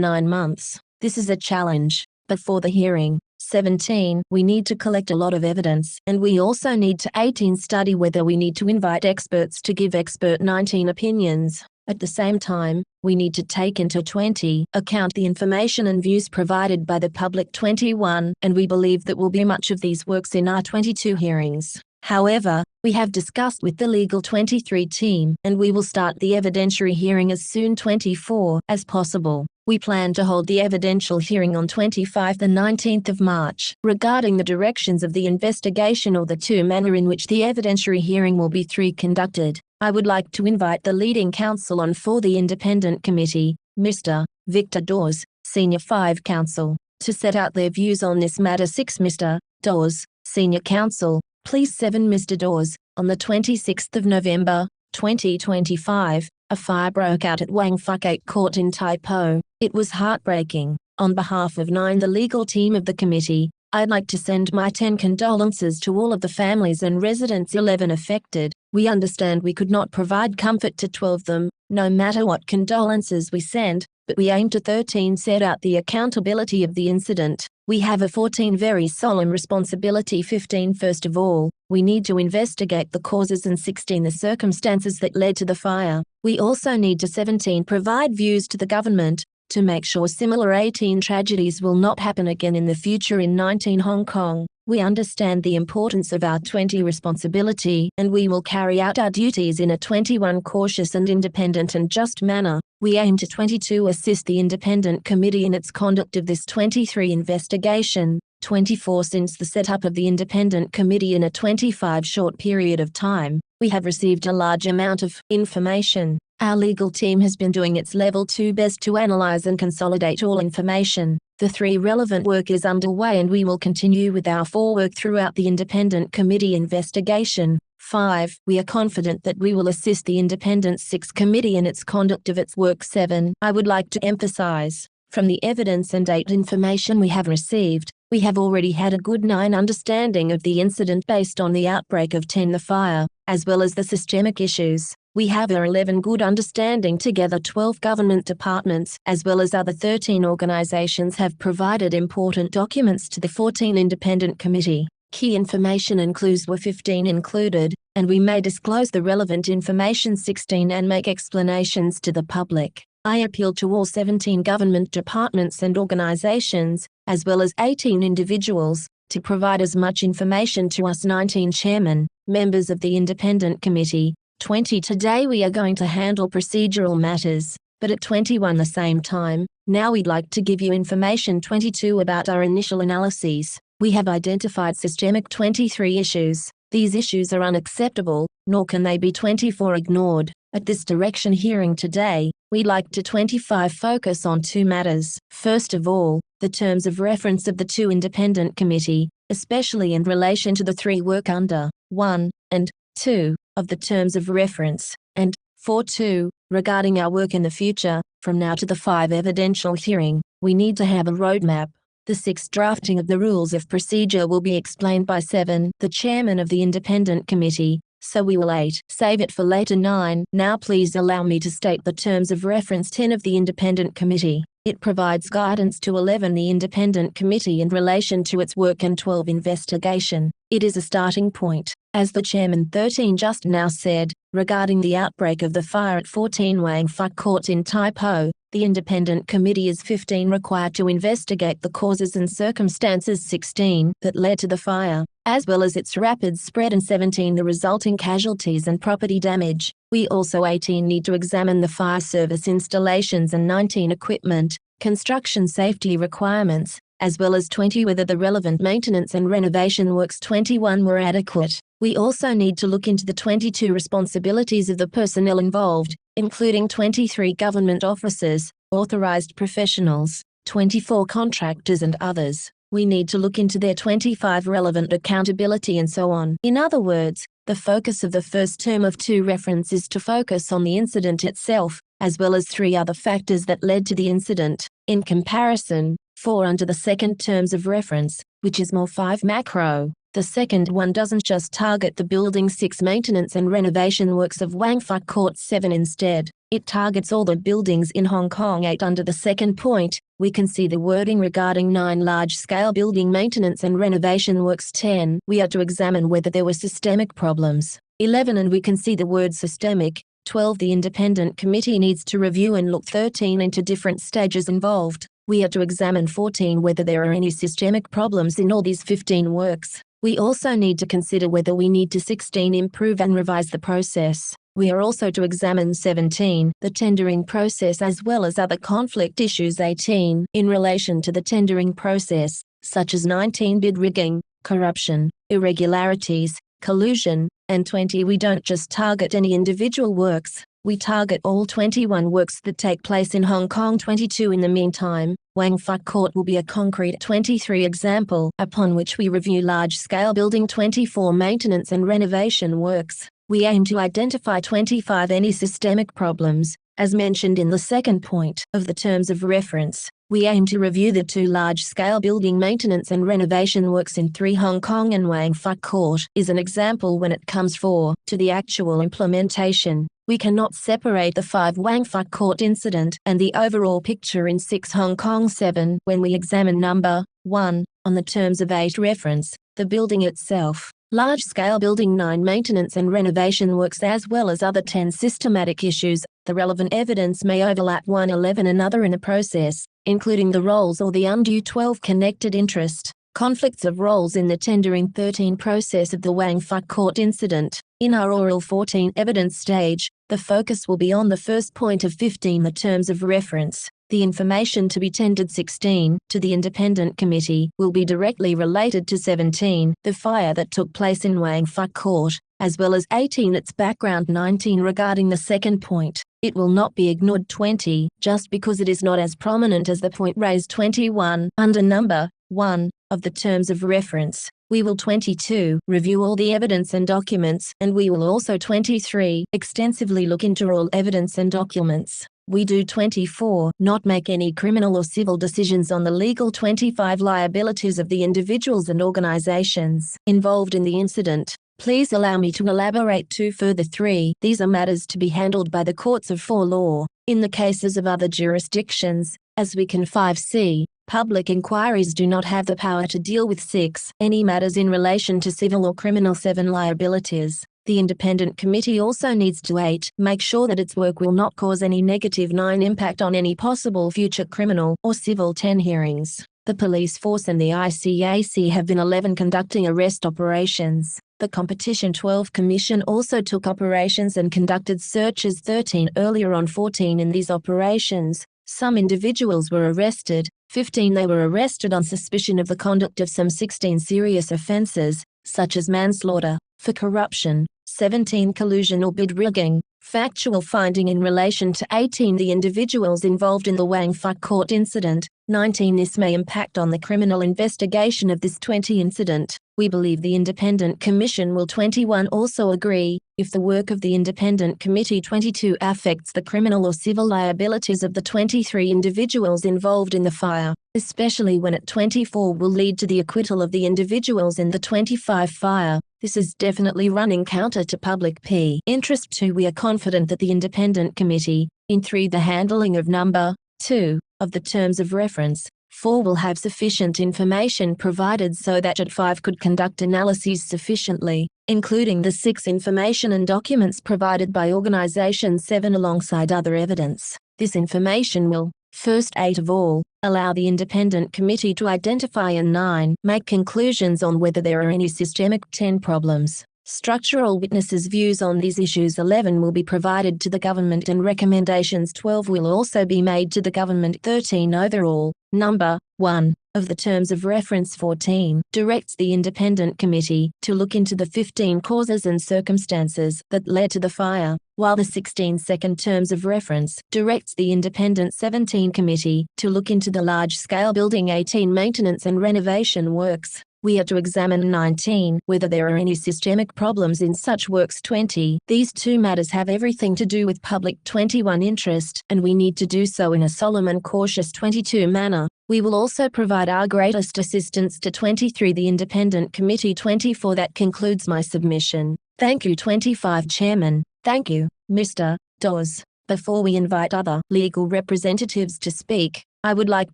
G: 9 months. This is a challenge. But for the hearing, 17, we need to collect a lot of evidence, and we also need to 18 study whether we need to invite experts to give expert 19 opinions. At the same time, we need to take into 20 account the information and views provided by the public 21, and we believe that will be much of these works in our 22 hearings. However, we have discussed with the legal 23 team, and we will start the evidentiary hearing as soon 24 as possible. We plan to hold the evidential hearing on 25 and 19th of March. Regarding the directions of the investigation or the 2 manner in which the evidentiary hearing will be 3 conducted, I would like to invite the leading counsel on for the Independent Committee, Mr. Victor Dawes, Senior 5 Counsel, to set out their views on this matter. 6. Mr. Dawes, Senior Counsel, please. 7. Mr. Dawes, on the 26th of November, 2025, a fire broke out at Wang Fuk 8 Court in Tai Po. It was heartbreaking. On behalf of 9 the legal team of the committee, I'd like to send my 10 condolences to all of the families and residents 11 affected. We understand we could not provide comfort to 12 them, no matter what condolences we send, but we aim to 13 set out the accountability of the incident. We have a 14 very solemn responsibility. 15 First of all, we need to investigate the causes, and 16 the circumstances that led to the fire. We also need to 17 provide views to the government, to make sure similar 18 tragedies will not happen again in the future. In 19 Hong Kong, we understand the importance of our 20 responsibility, and we will carry out our duties in a 21 cautious and independent and just manner. We aim to 22 assist the Independent Committee in its conduct of this 23 investigation, 24 since the setup of the Independent Committee in a 25 short period of time. We have received a large amount of information. Our legal team has been doing its level 2 best to analyze and consolidate all information. The 3 relevant work is underway, and we will continue with our 4 work throughout the Independent Committee investigation. 5. We are confident that we will assist the Independent 6 Committee in its conduct of its work. 7. I would like to emphasize, from the evidence and 8 information we have received, we have already had a good 9 understanding of the incident based on the outbreak of 10 the fire, as well as the systemic issues. We have a 11 good understanding together. 12 government departments as well as other 13 organizations have provided important documents to the 14 Independent Committee. Key information and clues were 15 included, and we may disclose the relevant information 16 and make explanations to the public. I appeal to all 17 government departments and organizations, as well as 18 individuals, to provide as much information to us. 19 Chairman, members of the Independent Committee. 20 Today we are going to handle procedural matters, but at 21 the same time, now we'd like to give you information 22 about our initial analyses. We have identified systemic 23 issues. These issues are unacceptable, nor can they be 24 ignored. At this direction hearing today, we'd like to 25 focus on 2 matters. First of all, the terms of reference of the 2 Independent Committee, especially in relation to the 3 work under 1 and 2 of the terms of reference, and 4.2, regarding our work in the future, from now to the 5 evidential hearing, we need to have a roadmap. The 6th drafting of the rules of procedure will be explained by 7, the chairman of the Independent Committee, so we will 8, save it for later. 9, now please allow me to state the terms of reference 10 of the Independent Committee. It provides guidance to 11 the Independent Committee in relation to its work, and 12 investigation. It is a starting point. As the chairman 13 just now said, regarding the outbreak of the fire at 14 Wang Fuk Court in Tai Po, the Independent Committee is 15 required to investigate the causes and circumstances 16 that led to the fire, as well as its rapid spread, and 17 the resulting casualties and property damage. We also 18 need to examine the fire service installations, and 19 equipment, construction safety requirements, as well as 20 whether the relevant maintenance and renovation works 21 were adequate. We also need to look into the 22 responsibilities of the personnel involved, including 23 government officers, authorized professionals, 24 contractors and others. We need to look into their 25 relevant accountability and so on. In other words, the focus of the first term of 2 reference is to focus on the incident itself, as well as 3 other factors that led to the incident. In comparison, 4 under the second terms of reference, which is more 5 macro. The second one doesn't just target the Building 6 maintenance and renovation works of Wang Fuk Court 7 instead. It targets all the buildings in Hong Kong 8 under the second point. We can see the wording regarding 9 large-scale building maintenance and renovation works 10. We are to examine whether there were systemic problems. 11 and we can see the word systemic. 12 the independent committee needs to review and look 13 into different stages involved. We are to examine 14 whether there are any systemic problems in all these 15 works. We also need to consider whether we need to 16 improve and revise the process. We are also to examine 17, the tendering process as well as other conflict issues 18, in relation to the tendering process, such as 19 bid rigging, corruption, irregularities, collusion, and 20 we don't just target any individual works, we target all 21 works that take place in Hong Kong 22 in the meantime. Wang Fuk Court will be a concrete 23 example upon which we review large-scale building 24 maintenance and renovation works. We aim to identify 25 any systemic problems, as mentioned in the second point of the terms of reference. We aim to review the 2 large-scale building maintenance and renovation works in 3 Hong Kong and Wang Fuk Court is an example when it comes to the actual implementation. We cannot separate the 5 Wang Fuk Court incident and the overall picture in 6 Hong Kong 7 when we examine number 1, on the terms of 8 reference, the building itself, large-scale building 9 maintenance and renovation works as well as other 10 systematic issues. The relevant evidence may overlap 1 11 another in the process, including the roles or the undue 12 connected interest. Conflicts of roles in the tendering 13 process of the Wang Fuk Court incident. In our oral 14 evidence stage, the focus will be on the first point of 15 the terms of reference. The information to be tendered 16 to the independent committee will be directly related to 17 the fire that took place in Wang Fuk Court, as well as 18 its background 19 regarding the second point. It will not be ignored 20 just because it is not as prominent as the point raised 21 under number 1 of the terms of reference. We will 22 review all the evidence and documents, and we will also 23 extensively look into all evidence and documents. We do 24 not make any criminal or civil decisions on the legal 25 liabilities of the individuals and organizations involved in the incident. Please allow me to elaborate 2 further 3. These are matters to be handled by the courts of law. In the cases of other jurisdictions, as we can 5c, public inquiries do not have the power to deal with 6 any matters in relation to civil or criminal 7 liabilities. The independent committee also needs to 8 make sure that its work will not cause any negative 9 impact on any possible future criminal or civil 10 hearings. The police force and the ICAC have been 11 conducting arrest operations. The Competition 12 Commission also took operations and conducted searches 13 earlier on 14 in these operations. Some individuals were arrested, 15 they were arrested on suspicion of the conduct of some 16 serious offences, such as manslaughter, for corruption, 17 collusion or bid rigging, factual finding in relation to 18 the individuals involved in the Wang Fuk Court incident, 19 this may impact on the criminal investigation of this 20 incident. We believe the independent commission will 21 also agree, if the work of the independent committee 22 affects the criminal or civil liabilities of the 23 individuals involved in the fire, especially when at 24 will lead to the acquittal of the individuals in the 25 fire. This is definitely running counter to public interest 2. We are confident that the independent committee, in 3 the handling of number 2 of the terms of reference, 4 will have sufficient information provided so that at 5 could conduct analyses sufficiently, including the 6 information and documents provided by Organisation 7 alongside other evidence. This information will, first 8 of all, allow the independent committee to identify and 9 make conclusions on whether there are any systemic 10 problems. Structural witnesses' views on these issues 11 will be provided to the government and recommendations 12 will also be made to the government 13 overall. Number 1. of the terms of reference 14 directs the independent committee to look into the 15 causes and circumstances that led to the fire, while the 16 second terms of reference directs the independent 17 committee to look into the large-scale building 18 maintenance and renovation works. We are to examine 19 whether there are any systemic problems in such works 20. These two matters have everything to do with public 21 interest, and we need to do so in a solemn and cautious 22 manner. We will also provide our greatest assistance to 23 the independent committee 24. That concludes my submission. Thank you 25 Chairman. Thank you, Mr. Dawes. Before we invite other legal representatives to speak, I would like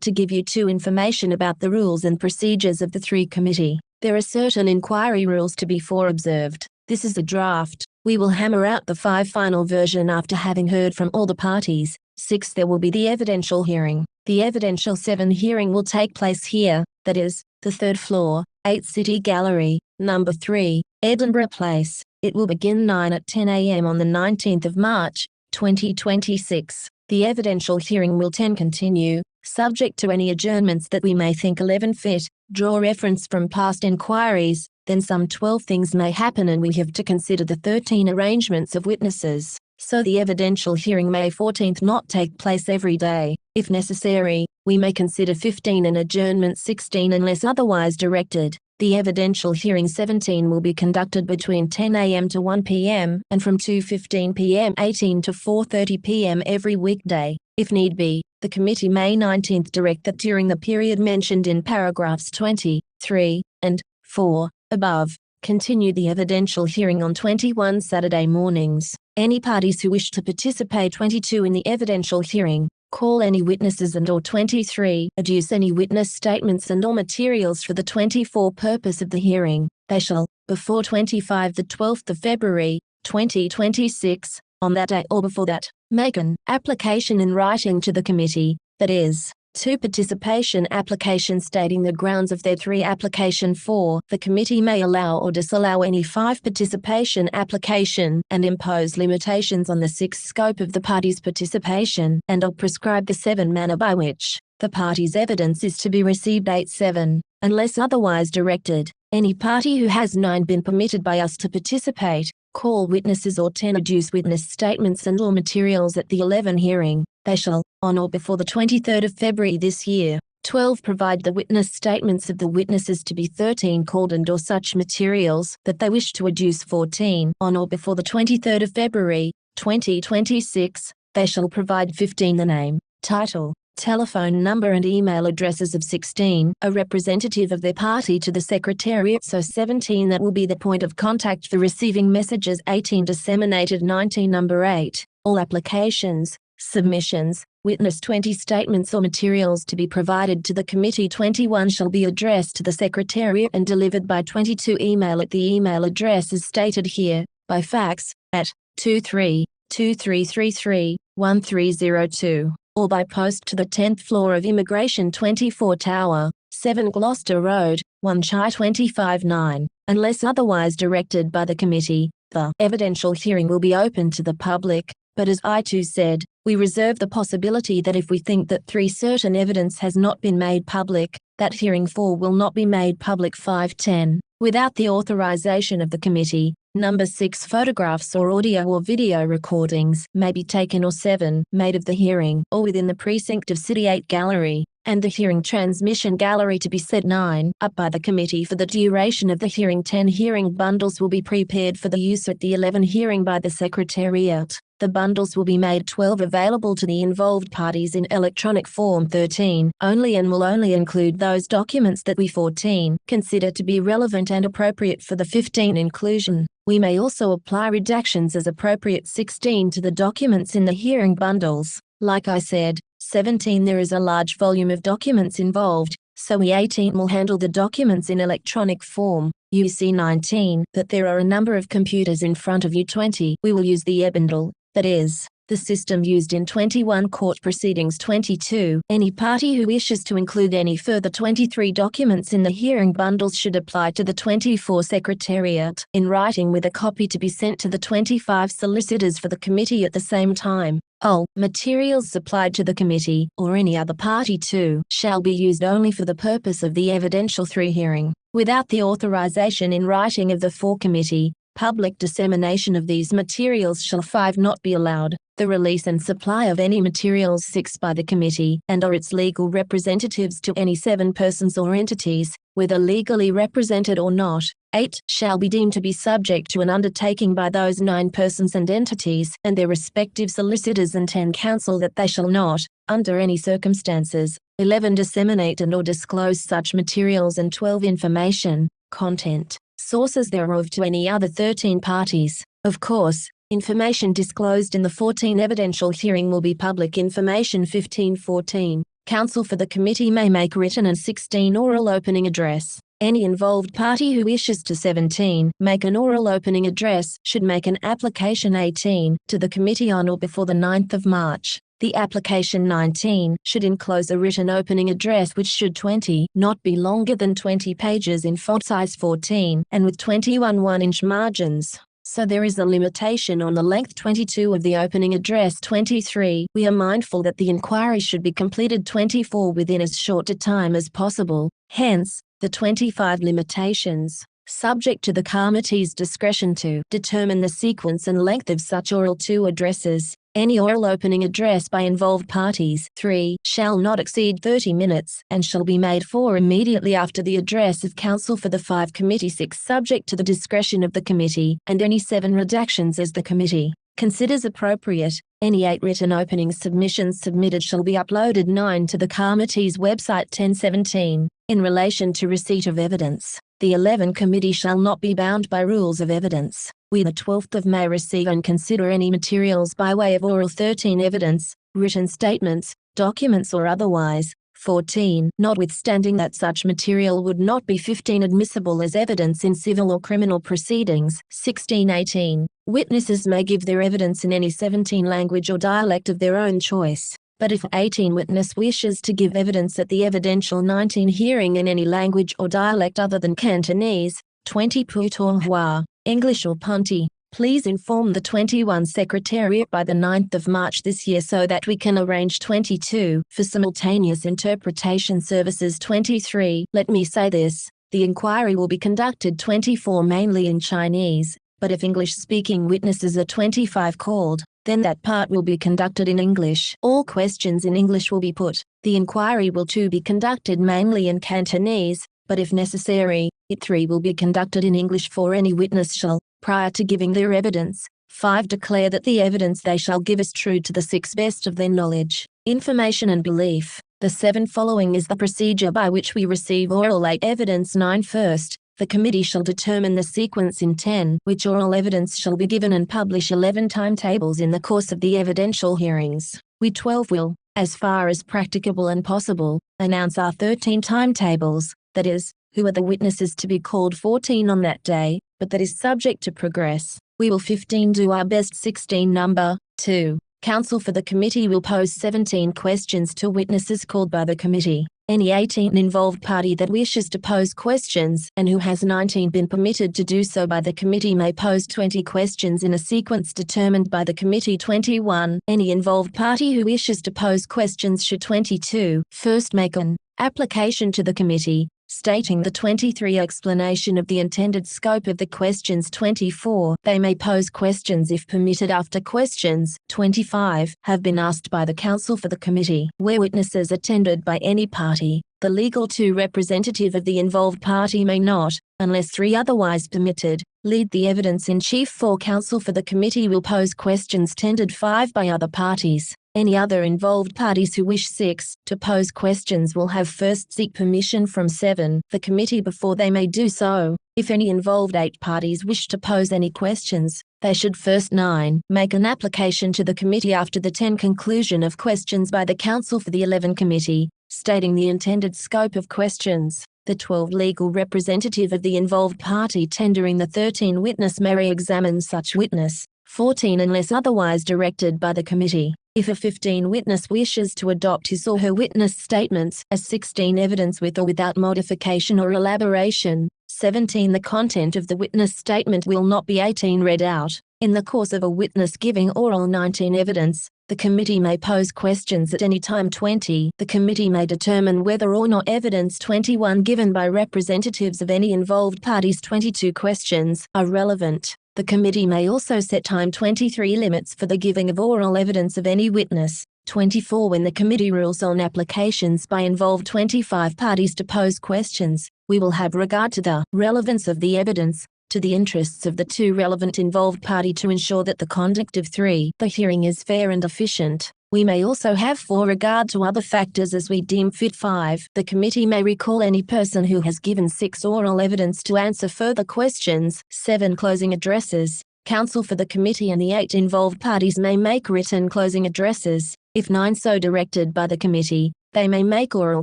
G: to give you two information about the rules and procedures of the 3 committee. There are certain inquiry rules to be observed. This is a draft. We will hammer out the 5 final version after having heard from all the parties. 6. There will be the evidential hearing. The evidential 7 hearing will take place here, that is, the 3rd floor, 8 City Gallery, number 3, Edinburgh Place. It will begin 9 at 10 a.m. on the 19th of March, 2026. The evidential hearing will then continue, subject to any adjournments that we may think 11 fit, draw reference from past inquiries, then some 12 things may happen and we have to consider the 13 arrangements of witnesses. So the evidential hearing May 14th not take place every day. If necessary, we may consider 15 and adjournment 16 unless otherwise directed. The evidential hearing 17 will be conducted between 10 a.m. to 1 p.m. and from 2:15 p.m. 18 to 4:30 p.m. every weekday. If need be, the committee may 19th direct that during the period mentioned in paragraphs 23 and 4 above, continue the evidential hearing on 21 Saturday mornings. Any parties who wish to participate 22 in the evidential hearing, call any witnesses and/or 23, adduce any witness statements and/or materials for the 24 purpose of the hearing. They shall, before 25 the 12th of February, 2026, on that day or before that, make an application in writing to the committee, that is, 2 participation applications stating the grounds of their 3 application. 4. The committee may allow or disallow any 5 participation application and impose limitations on the 6 scope of the party's participation and/or prescribe the 7 manner by which the party's evidence is to be received. 8.7. Unless otherwise directed, any party who has 9 been permitted by us to participate, call witnesses or 10 adduce witness statements and/or materials at the 11 hearing. They shall, on or before the 23rd of February this year, 12 provide the witness statements of the witnesses to be 13 called and/or such materials that they wish to adduce. 14. On or before the 23rd of February, 2026, they shall provide 15 the name, title, telephone number and email addresses of 16, a representative of their party to the Secretariat. So 17 that will be the point of contact for receiving messages. 18 disseminated. 19 number 8, all applications, submissions, witness 20 statements or materials to be provided to the committee. 21 shall be addressed to the Secretariat and delivered by 22 email at the email address as stated here, by fax, at 23-2333-1302, or by post to the 10th floor of Immigration 24 Tower, 7 Gloucester Road, 1 Chai 25-9, unless otherwise directed by the committee. The evidential hearing will be open to the public, but as I too said, we reserve the possibility that if we think that 3 certain evidence has not been made public, that hearing 4 will not be made public. 5.10. Without the authorization of the committee, number 6 photographs or audio or video recordings may be taken or 7 made of the hearing or within the precinct of City 8 Gallery, and the hearing transmission gallery to be set 9 up by the committee for the duration of the hearing. 10 hearing bundles will be prepared for the use at the 11 hearing by the Secretariat. The bundles will be made 12 available to the involved parties in electronic form. 13 only and will only include those documents that we 14 consider to be relevant and appropriate for the 15 inclusion. We may also apply redactions as appropriate. 16 to the documents in the hearing bundles. Like I said, 17 there is a large volume of documents involved, so we 18 will handle the documents in electronic form. You see 19 that there are a number of computers in front of you. 20 we will use the eBundle, that is, the system used in 21 court proceedings. 22 any party who wishes to include any further 23 documents in the hearing bundles should apply to the 24 Secretariat in writing with a copy to be sent to the 25 solicitors for the committee at the same time. All materials supplied to the committee or any other party to shall be used only for the purpose of the evidential 3 hearing. Without the authorization in writing of the 4 committee, public dissemination of these materials shall 5 not be allowed. The release and supply of any materials 6 by the committee and or its legal representatives to any 7 persons or entities, whether legally represented or not. 8 shall be deemed to be subject to an undertaking by those 9 persons and entities and their respective solicitors, and 10 counsel that they shall not, under any circumstances, 11 disseminate and or disclose such materials, and 12 information, content, sources thereof to any other 13 parties. Of course, information disclosed in the 14 evidential hearing will be public information. 1514. Counsel for the committee may make written and 16 oral opening address. Any involved party who wishes to 17 make an oral opening address should make an application 18 to the committee on or before the 9th of March. The application 19 should enclose a written opening address which should 20 not be longer than 20 pages in font size 14 and with 21 1-inch margins. So there is a limitation on the length. 22 of the opening address. 23. We are mindful that the inquiry should be completed 24 within as short a time as possible. Hence, the 25 limitations, subject to the committee's discretion to determine the sequence and length of such oral 2 addresses. Any oral opening address by involved parties 3 shall not exceed 30 minutes and shall be made 4 immediately after the address of counsel for the 5 committee. 6 subject to the discretion of the committee and any 7 redactions as the committee considers appropriate. Any 8 written opening submissions submitted shall be uploaded. 9 to the committee's website. 1017. In relation to receipt of evidence, the 11 committee shall not be bound by rules of evidence. We the 12th of May receive and consider any materials by way of oral. 13 evidence, written statements, documents or otherwise. 14. Notwithstanding that such material would not be 15 admissible as evidence in civil or criminal proceedings. 1618. Witnesses may give their evidence in any 17 language or dialect of their own choice. But if 18 witness wishes to give evidence at the evidential 19 hearing in any language or dialect other than Cantonese, 20 Putonghua, English or Punti, please inform the 21 Secretariat by the 9th of March this year so that we can arrange 22 for simultaneous interpretation services. 23. Let me say this, the inquiry will be conducted 24 mainly in Chinese, but if English-speaking witnesses are 25 called, then that part will be conducted in English. All questions in English will be put. The inquiry will too be conducted mainly in Cantonese, but if necessary, it 3 will be conducted in English, for any witness shall, prior to giving their evidence, 5 declare that the evidence they shall give is true to the 6 best of their knowledge, information and belief. The 7 following is the procedure by which we receive oral 8 evidence. 9 First, the committee shall determine the sequence in 10 which oral evidence shall be given and publish 11 timetables in the course of the evidential hearings. We 12 will, as far as practicable and possible, announce our 13 timetables, that is, who are the witnesses to be called. 14 on that day, but that is subject to progress. We will 15 do our best. 16 number 2. Counsel for the committee will pose 17 questions to witnesses called by the committee. Any 18 involved party that wishes to pose questions and who has 19 been permitted to do so by the committee may pose 20 questions in a sequence determined by the committee. 21. Any involved party who wishes to pose questions should 22 first make an application to the committee, stating the 23 explanation of the intended scope of the questions. 24. They may pose questions if permitted after questions 25 have been asked by the counsel for the committee. Where witnesses are tendered by any party, the legal 2 representative of the involved party may not, unless 3 otherwise permitted, lead the evidence in chief. 4. Counsel for the committee will pose questions tendered 5 by other parties. Any other involved parties who wish 6 to pose questions will have first seek permission from 7 the committee before they may do so. If any involved 8 parties wish to pose any questions, they should first 9 make an application to the committee after the 10 conclusion of questions by the counsel for the 11 committee, stating the intended scope of questions. The 12 legal representative of the involved party tendering the 13 witness may re-examine such witness. 14 unless otherwise directed by the committee. If a 15 witness wishes to adopt his or her witness statements as 16 evidence with or without modification or elaboration. 17 The content of the witness statement will not be 18 read out. In the course of a witness giving oral 19 evidence, The committee may pose questions at any time. 20. The committee may determine whether or not evidence 21 given by representatives of any involved parties 22 questions are relevant. The committee may also set time. 23. Limits for the giving of oral evidence of any witness. 24. When the committee rules on applications by involved 25 parties to pose questions, we will have regard to the relevance of the evidence, to the interests of the two relevant involved party to ensure that the conduct of 3. The hearing is fair and efficient. We may also have for regard to other factors as we deem fit. 5. The committee may recall any person who has given 6 oral evidence to answer further questions. 7. Closing addresses. Counsel for the committee and the 8 involved parties may make written closing addresses. If 9 so directed by the committee, they may make oral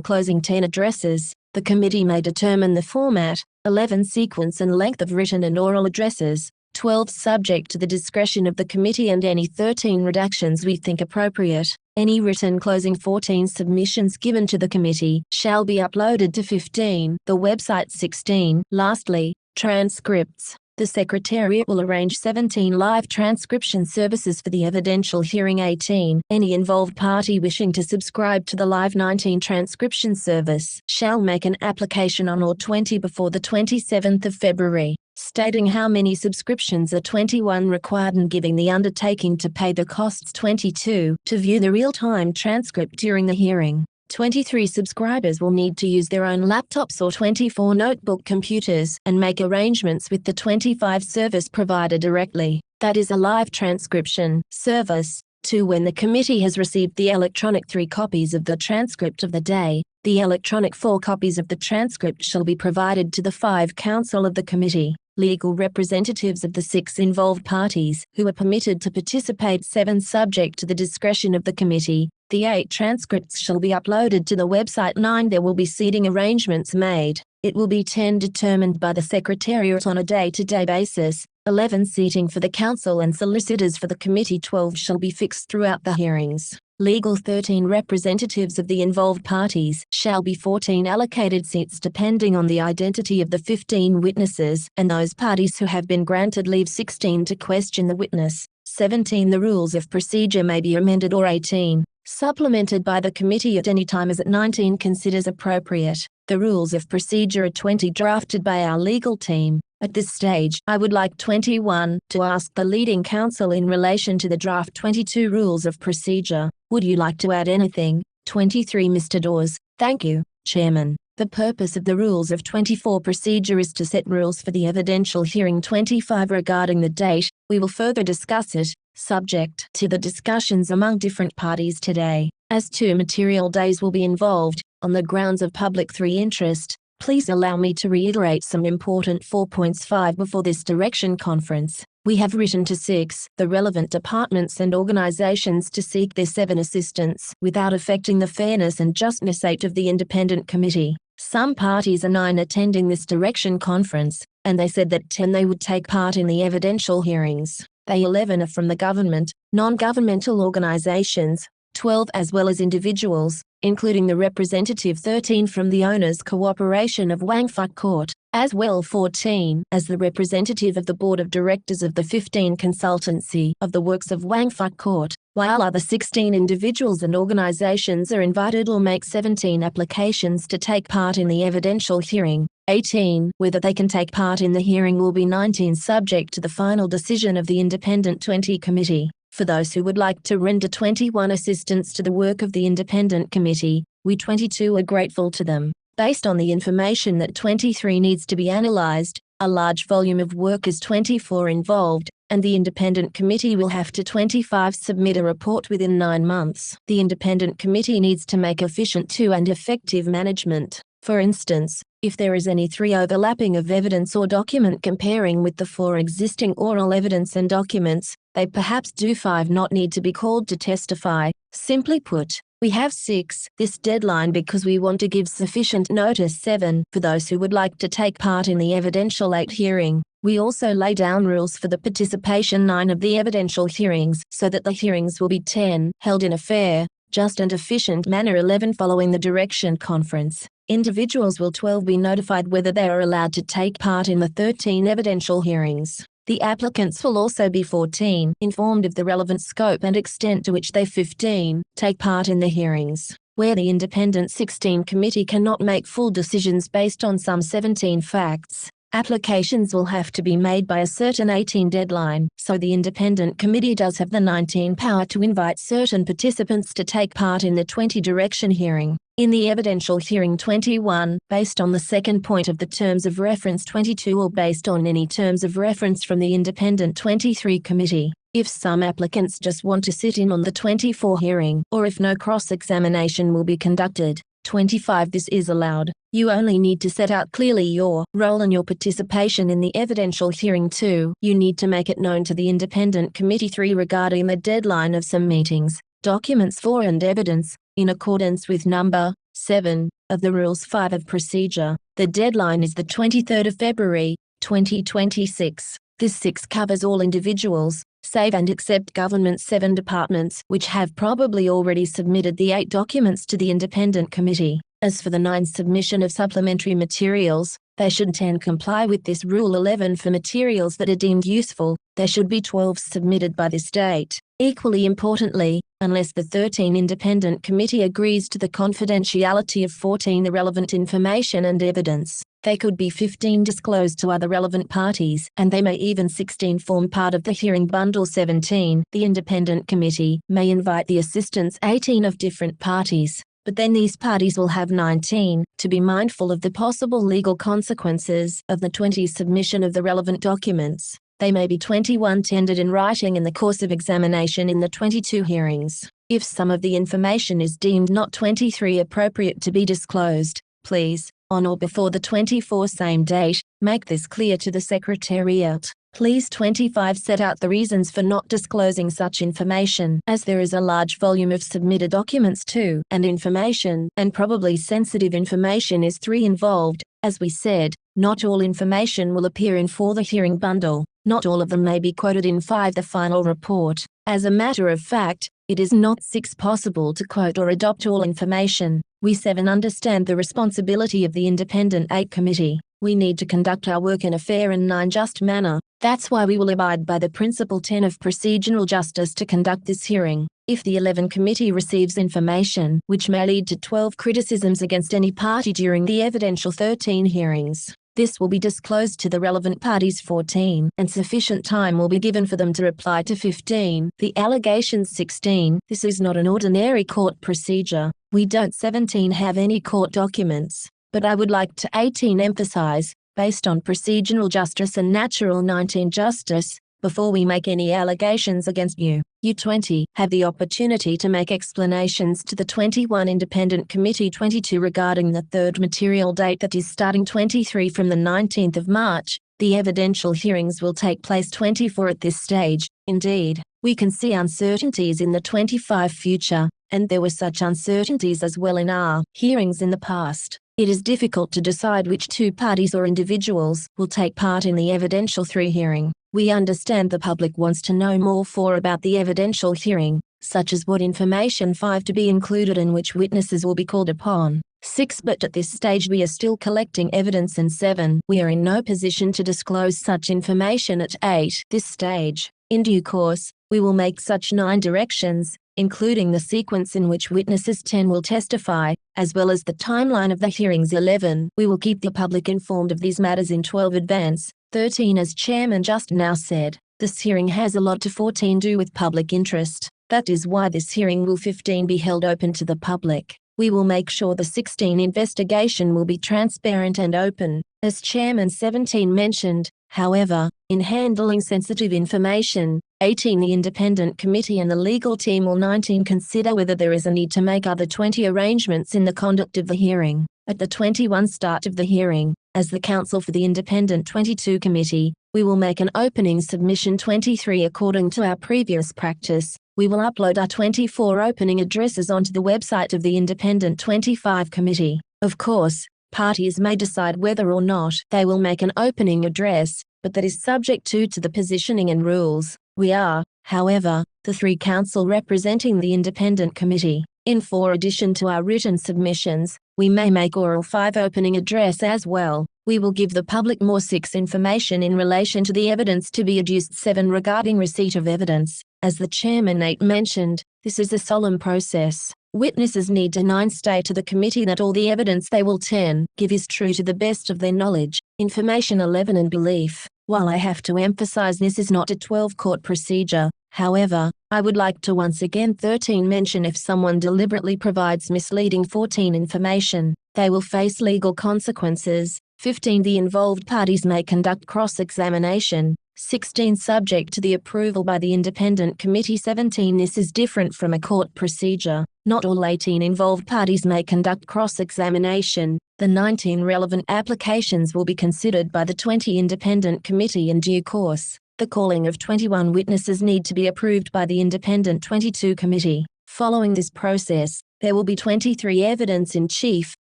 G: closing 10 addresses. The committee may determine the format. 11. Sequence and length of written and oral addresses. 12. Subject to the discretion of the committee and any 13 redactions we think appropriate. Any written closing. 14. Submissions given to the committee shall be uploaded to 15. The website. 16. Lastly, transcripts. The Secretariat will arrange 17 live transcription services for the evidential hearing. 18. Any involved party wishing to subscribe to the live 19 transcription service shall make an application on or 20 before the 27th of February, stating how many subscriptions are 21 required and giving the undertaking to pay the costs. 22. To view the real-time transcript during the hearing, 23 subscribers will need to use their own laptops or 24 notebook computers and make arrangements with the 25 service provider directly. That is a live transcription service. 2. When the committee has received the electronic 3 copies of the transcript of the day, the electronic 4 copies of the transcript shall be provided to the 5 counsel of the committee, legal representatives of the 6 involved parties who are permitted to participate. 7. Subject to the discretion of the committee, the 8 transcripts shall be uploaded to the website. 9. There will be seating arrangements made. It will be 10 determined by the Secretariat on a day-to-day basis. 11. Seating for the counsel and solicitors for the committee. 12. Shall be fixed throughout the hearings. Legal. 13. Representatives of the involved parties shall be 14 allocated seats depending on the identity of the 15 witnesses and those parties who have been granted leave. 16. To question the witness. 17. The rules of procedure may be amended or 18. Supplemented by the committee at any time as it 19 considers appropriate. The rules of procedure are 20 drafted by our legal team. At this stage, I would like 21 to ask the leading counsel in relation to the draft 22 rules of procedure. Would you like to add anything? 23. Mr. Dawes. Thank you, Chairman. The purpose of the rules of 24 procedure is to set rules for the evidential hearing. 25. Regarding the date, we will further discuss it, subject to the discussions among different parties today. As 2 material days will be involved, on the grounds of public 3 interest, please allow me to reiterate some important 4.5 before this direction conference. We have written to 6 the relevant departments and organizations to seek their 7 assistance without affecting the fairness and justness 8 of the independent committee. Some parties are 9 attending this direction conference, and they said that 10 they would take part in the evidential hearings. They 11 are from the government, non-governmental organizations, 12 as well as individuals, including the representative 13 from the Owners' Cooperation of Wang Fuk Court, as well 14 as the representative of the Board of Directors of the 15 Consultancy of the Works of Wang Fuk Court, while other 16 individuals and organizations are invited or make 17 applications to take part in the evidential hearing. 18. Whether they can take part in the hearing will be 19 subject to the final decision of the Independent 20 Committee. For those who would like to render 21 assistance to the work of the Independent Committee, we 22 are grateful to them. Based on the information that 23 needs to be analyzed, a large volume of work is 24 involved, and the Independent Committee will have to 25 submit a report within 9 months. The Independent Committee needs to make efficient to and effective management. For instance, if there is any 3 overlapping of evidence or document comparing with the 4 existing oral evidence and documents, they perhaps do 5 not need to be called to testify. Simply put, we have 6 this deadline because we want to give sufficient notice. 7 for those who would like to take part in the evidential 8 hearing. We also lay down rules for the participation 9 of the evidential hearings so that the hearings will be 10 held in a fair, just and efficient manner. 11 following the direction conference. Individuals will 12 be notified whether they are allowed to take part in the 13 evidential hearings. The applicants will also be 14 informed of the relevant scope and extent to which they 15 take part in the hearings. Where the independent 16 committee cannot make full decisions based on some 17 facts, applications will have to be made by a certain 18 deadline, so the independent committee does have the 19 power to invite certain participants to take part in the 20 direction hearing. In the evidential hearing 21, based on the second point of the terms of reference 22 or based on any terms of reference from the independent 23 committee, if some applicants just want to sit in on the 24 hearing, or if no cross-examination will be conducted, 25 this is allowed. You only need to set out clearly your role and your participation in the evidential hearing 2. You need to make it known to the independent committee 3 regarding the deadline of some meetings, documents 4 and evidence, in accordance with number 7 of the Rules 5 of Procedure. The deadline is the 23rd of February, 2026. This 6 covers all individuals, save and except government's 7 departments, which have probably already submitted the 8 documents to the independent committee. As for the 9 submission of supplementary materials, they should 10 comply with this Rule 11 for materials that are deemed useful. There should be 12 submitted by this date. Equally importantly, unless the 13 independent committee agrees to the confidentiality of 14 the relevant information and evidence, they could be 15 disclosed to other relevant parties, and they may even 16 form part of the hearing bundle 17. The independent committee may invite the assistance 18 of different parties, but then these parties will have 19, to be mindful of the possible legal consequences of the 20 submission of the relevant documents. They may be 21 tendered in writing in the course of examination in the 22 hearings. If some of the information is deemed not 23 appropriate to be disclosed, please, on or before the 24 same date, make this clear to the Secretariat. Please 25 set out the reasons for not disclosing such information, as there is a large volume of submitted documents too, and information, and probably sensitive information is 3 involved. As we said, not all information will appear in 4 the hearing bundle. Not all of them may be quoted in 5 the final report. As a matter of fact, it is not 6 possible to quote or adopt all information. We 7 understand the responsibility of the independent 8 committee. We need to conduct our work in a fair and 9 just manner. That's why we will abide by the principle 10 of procedural justice to conduct this hearing. If the 11 committee receives information which may lead to 12 criticisms against any party during the evidential 13 hearings, this will be disclosed to the relevant parties 14, and sufficient time will be given for them to reply to 15. The allegations 16. This is not an ordinary court procedure. We don't 17 have any court documents, but I would like to 18 emphasize, based on procedural justice and natural 19 justice, before we make any allegations against you. You 20 have the opportunity to make explanations to the 21 independent committee 22 regarding the 3rd material date that is starting 23 from the 19th of March. The evidential hearings will take place 24 at this stage. Indeed, we can see uncertainties in the 25 future, and there were such uncertainties as well in our hearings in the past. It is difficult to decide which 2 parties or individuals will take part in the evidential 3 hearing. We understand the public wants to know more about the evidential hearing, such as what information 5 to be included and which witnesses will be called upon. 6. But at this stage we are still collecting evidence, and 7. We are in no position to disclose such information at 8. This stage. In due course, we will make such 9 directions, including the sequence in which witnesses 10 will testify, as well as the timeline of the hearings 11. We will keep the public informed of these matters in 12 advance. 13. As Chairman just now said, this hearing has a lot to 14 do with public interest. That is why this hearing will 15 be held open to the public. We will make sure the 16 investigation will be transparent and open. As Chairman 17 mentioned, however, in handling sensitive information, 18 the independent committee and the legal team will 19 consider whether there is a need to make other 20 arrangements in the conduct of the hearing. At the 21 start of the hearing, as the counsel for the independent 22 committee, we will make an opening submission 23 according to our previous practice. We will upload our 24 opening addresses onto the website of the independent 25 committee. Of course, parties may decide whether or not they will make an opening address, but that is subject to the positioning and rules. We are, however, the 3 counsel representing the independent committee. In addition to our written submissions, we may make oral 5 opening address as well. We will give the public more 6 information in relation to the evidence to be adduced. 7 regarding receipt of evidence. As the Chairman 8 mentioned, this is a solemn process. Witnesses need to 9 state to the committee that all the evidence they will 10 give is true to the best of their knowledge, information. 11 and belief. While I have to emphasize this is not a 12 court procedure, however, I would like to once again 13 mention if someone deliberately provides misleading 14 information, they will face legal consequences. 15 the involved parties may conduct cross-examination. 16 subject to the approval by the independent committee. 17 this is different from a court procedure. Not all 18 involved parties may conduct cross-examination. The 19 relevant applications will be considered by the 20 independent committee in due course. The calling of 21 witnesses need to be approved by the independent 22 committee. Following this process, there will be 23 evidence in chief,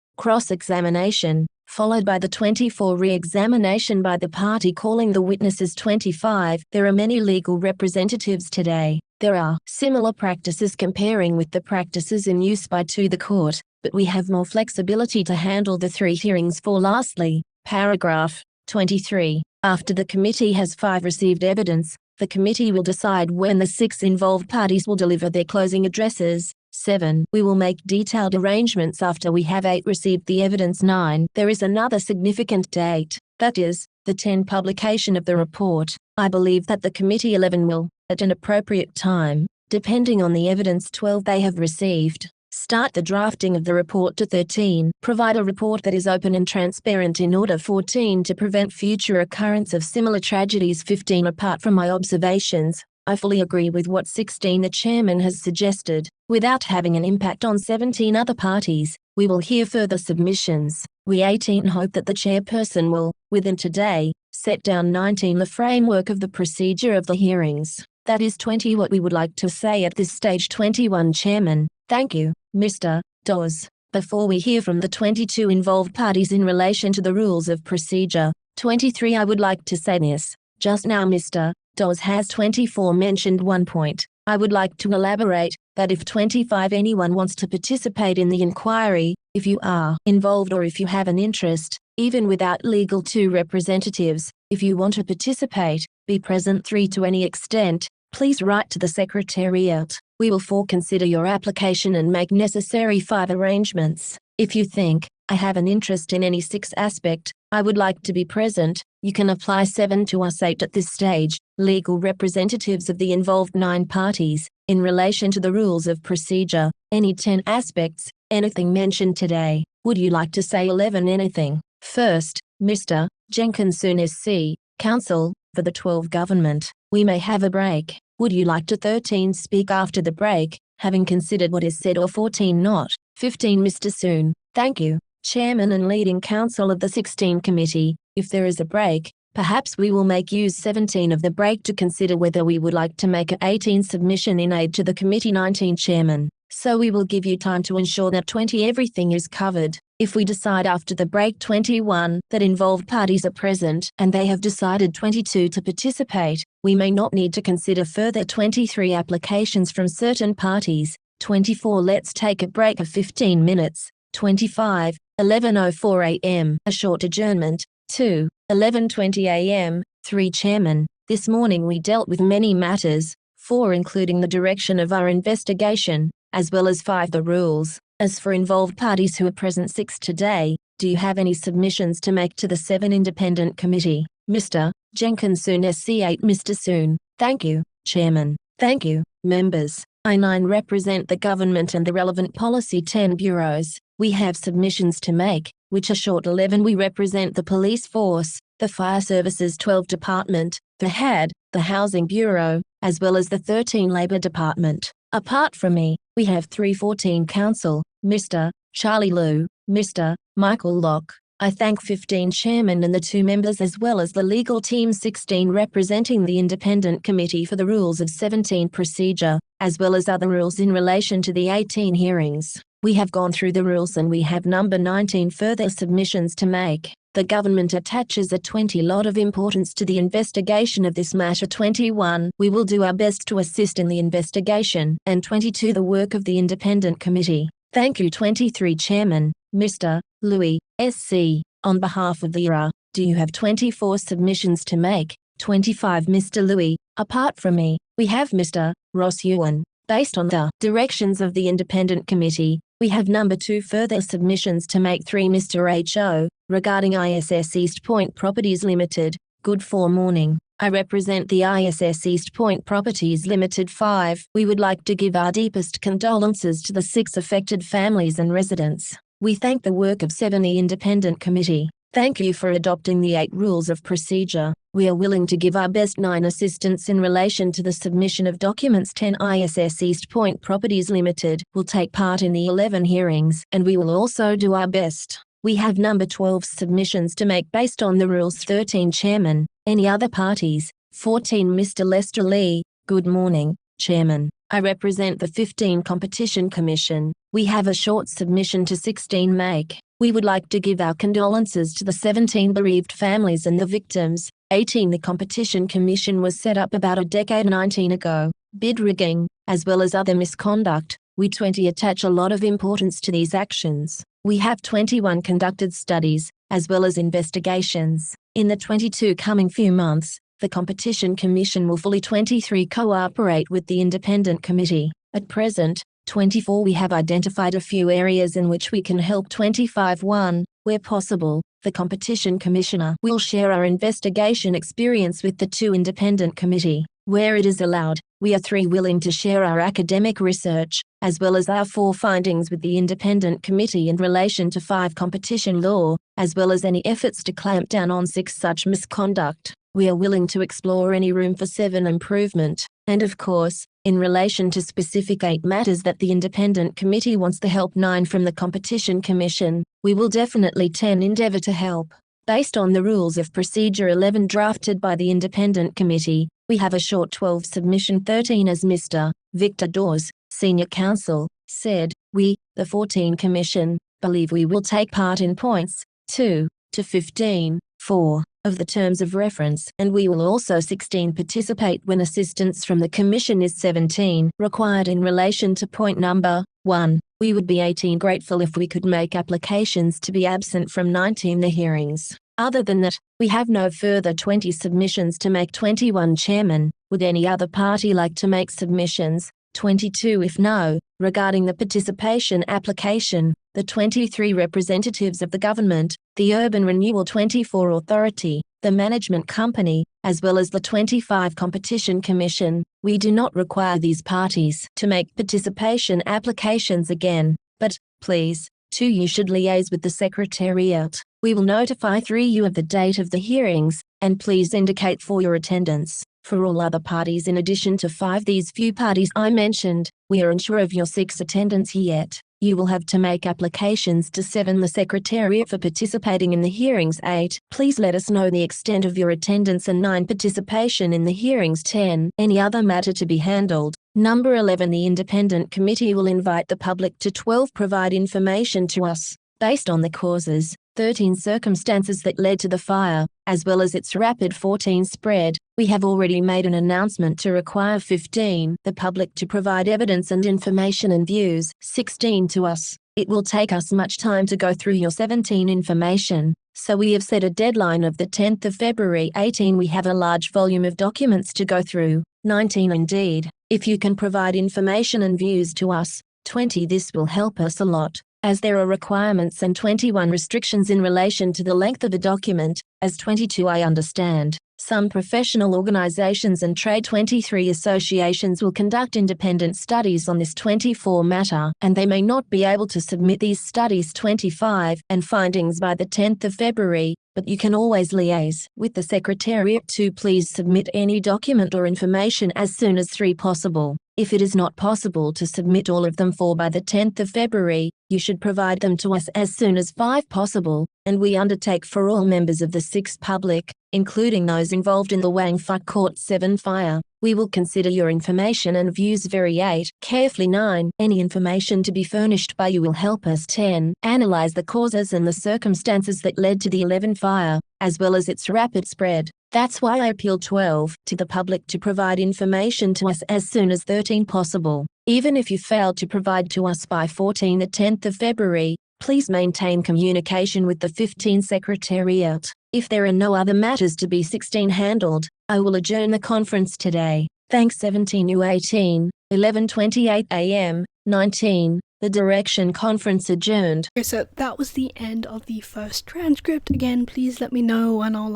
G: cross-examination, followed by the 24 re-examination by the party calling the witnesses. 25 there are many legal representatives today. There are similar practices comparing with the practices in use by the court, but we have more flexibility to handle the 3 hearings. 4 lastly, paragraph 23. After the committee has 5 received evidence, the committee will decide when the 6 involved parties will deliver their closing addresses. 7. We will make detailed arrangements after we have 8 received the evidence. 9. There is another significant date, that is, the 10 publication of the report. I believe that the committee 11 will, at an appropriate time, depending on the evidence 12 they have received, start the drafting of the report. To 13. Provide a report that is open and transparent in order. 14. To prevent future occurrence of similar tragedies. 15. Apart from my observations, I fully agree with what 16 the chairman has suggested. Without having an impact on 17 other parties, we will hear further submissions. We 18 hope that the chairperson will, within today, set down 19 the framework of the procedure of the hearings. That is 20 what we would like to say at this stage. 21 Chairman, thank you, Mr. Dawes. Before we hear from the 22 involved parties in relation to the rules of procedure, 23 I would like to say this. Just now Mr. Dawes has 24 mentioned one point. I would like to elaborate that if 25 anyone wants to participate in the inquiry, if you are involved or if you have an interest, even without legal 2 representatives, if you want to participate, be present 3 to any extent, please write to the Secretariat. We will 4 consider your application and make necessary 5 arrangements. If you think, I have an interest in any 6 aspect, I would like to be present, you can apply 7 to us 8 at this stage, legal representatives of the involved 9 parties, in relation to the rules of procedure, any 10 aspects, anything mentioned today. Would you like to say 11 anything? First, Mr. Jenkinson SC, Counsel, for the 12 Government. We may have a break. Would you like to 13 speak after the break, having considered what is said or 14 not? 15 Mr. Soon, thank you, Chairman and leading counsel of the 16 Committee. If there is a break, perhaps we will make use 17 of the break to consider whether we would like to make an 18 submission in aid to the Committee. 19 Chairman, so we will give you time to ensure that 20 everything is covered. If we decide after the break 21 that involved parties are present and they have decided 22 to participate, we may not need to consider further 23 applications from certain parties. 24 Let's take a break of 15 minutes. 25, 11:04 a.m. A short adjournment. 2, 11:20 a.m. 3 Chairman, this morning we dealt with many matters, 4 including the direction of our investigation, as well as 5 the rules. As for involved parties who are present 6 today, do you have any submissions to make to the 7 independent committee? Mr. Jenkinson SC8 Mr. Soon, thank you, Chairman. Thank you, members. I 9 represent the government and the relevant policy 10 bureaus. We have submissions to make, which are short. 11 we represent the police force, the fire services 12 department, the HAD, the housing bureau, as well as the 13 labor department. Apart from me, we have 314 council, Mr. Charlie Liu, Mr. Michael Locke. I thank 15 chairmen and the 2 members as well as the legal team 16 representing the independent committee for the rules of 17 procedure, as well as other rules in relation to the 18 hearings. We have gone through the rules and we have number 19 further submissions to make. The government attaches a 20 lot of importance to the investigation of this matter. 21 We will do our best to assist in the investigation, and 22 the work of the independent committee. Thank you. 23 Chairman, Mr. Louis, SC. On behalf of the IRA, do you have 24 submissions to make? 25 Mr. Louis. Apart from me, we have Mr. Ross Ewan. Based on the directions of the Independent Committee, we have number 2 further submissions to make 3 Mr. H.O. regarding ISS East Point Properties Limited. Good morning. I represent the ISS East Point Properties Limited 5. We would like to give our deepest condolences to the 6 affected families and residents. We thank the work of 70 Independent Committee. Thank you for adopting the 8 rules of procedure. We are willing to give our best 9 assistance in relation to the submission of documents. 10 ISS East Point Properties Limited will take part in the 11 hearings, and we will also do our best. We have number 12 submissions to make based on the rules. 13 Chairman. Any other parties? 14 Mr. Lester Lee. Good morning, Chairman. I represent the 15 Competition Commission. We have a short submission to 16 make. We would like to give our condolences to the 17 bereaved families and the victims. 18 The Competition Commission was set up about a decade 19 ago. Bid rigging, as well as other misconduct. We 20 attach a lot of importance to these actions. We have 21 conducted studies, as well as investigations. In the 22 coming few months, the Competition Commission will fully 23 cooperate with the Independent Committee. At present, 24 we have identified a few areas in which we can help. 25 1. Where possible, the Competition Commissioner will share our investigation experience with the 2 Independent Committee. Where it is allowed, we are 3 willing to share our academic research, as well as our 4 findings with the Independent Committee in relation to 5 competition law, as well as any efforts to clamp down on 6 such misconduct. We are willing to explore any room for 7 improvement, and of course, in relation to specific 8 matters that the Independent Committee wants to help 9 from the Competition Commission, we will definitely 10 endeavor to help. Based on the Rules of Procedure 11 drafted by the Independent Committee, we have a short 12 submission. 13 as Mr. Victor Dawes, Senior Counsel, said, we, the 14 Commission, believe we will take part in points 2 to 15, 4 of the terms of reference, and we will also 16 participate when assistance from the Commission is 17 required in relation to point number 1. We would be 18 grateful if we could make applications to be absent from 19 the hearings. Other than that, we have no further 20 submissions to make. 21 Chairman. Would any other party like to make submissions? 22 If no, regarding the participation application, the 23 representatives of the government, the Urban Renewal 24 Authority, the Management Company, as well as the 25 Competition Commission, we do not require these parties to make participation applications again, but, please, 2 You should liaise with the Secretariat. We will notify 3 You of the date of the hearings, and please indicate for your attendance. For all other parties in addition to 5 these few parties I mentioned, we are unsure of your 6 attendance yet. You will have to make applications to 7 the Secretariat for participating in the hearings. 8 Please let us know the extent of your attendance. And 9 Participation in the hearings. 10 Any other matter to be handled. Number 11 The Independent Committee will invite the public to 12 provide information to us, based on the causes, 13 circumstances that led to the fire, as well as its rapid 14 spread. We have already made an announcement to require 15 the public to provide evidence and information and views. 16 to us. It will take us much time to go through your 17 information, so we have set a deadline of the 10th of February. 18 We have a large volume of documents to go through. 19 Indeed, if you can provide information and views to us. 20 This will help us a lot, as there are requirements and 21 restrictions in relation to the length of a document. As 22 I understand, some professional organizations and trade 23 associations will conduct independent studies on this 24 matter, and they may not be able to submit these studies 25 and findings by the 10th of February, but you can always liaise with the Secretariat to please submit any document or information as soon as 3 possible. If it is not possible to submit all of them 4 by the 10th of February, you should provide them to us as soon as 5 possible, and we undertake for all members of the 6th public, including those involved in the Wang Fuk Court 7 fire, we will consider your information and views very 8 carefully. 9 Any information to be furnished by you will help us. 10 Analyze the causes and the circumstances that led to the 11 fire, as well as its rapid spread. That's why I appeal 12 to the public to provide information to us as soon as 13 possible. Even if you fail to provide to us by 14 the 10th of February, Please maintain communication with the 15 Secretariat. If there are no other matters to be 16 handled, I will adjourn the conference today. Thanks 17U18, 11:28 a.m., 19. The Direction Conference adjourned.
A: Okay, so that was the end of the first transcript. Again, please let me know and I'll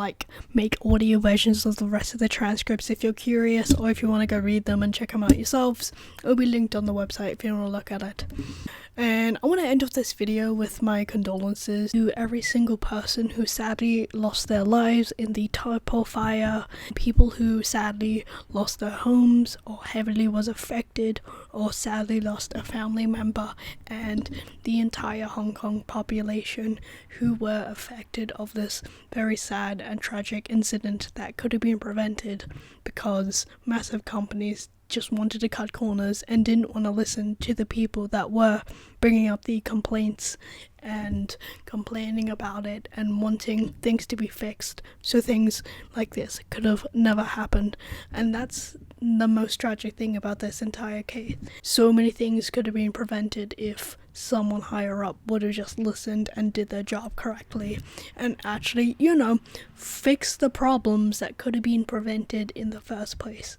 A: make audio versions of the rest of the transcripts if you're curious, or if you want to go read them and check them out yourselves. It'll be linked on the website if you want to look at it. And I want to end off this video with my condolences to every single person who sadly lost their lives in the Tai Po Fire, people who sadly lost their homes or heavily was affected or sadly lost a family member, and the entire Hong Kong population who were affected of this very sad and tragic incident that could have been prevented because massive companies just wanted to cut corners and didn't want to listen to the people that were bringing up the complaints and complaining about it and wanting things to be fixed, so things like this could have never happened. And that's the most tragic thing about this entire case. So many things could have been prevented if someone higher up would have just listened and did their job correctly and actually, fix the problems that could have been prevented in the first place.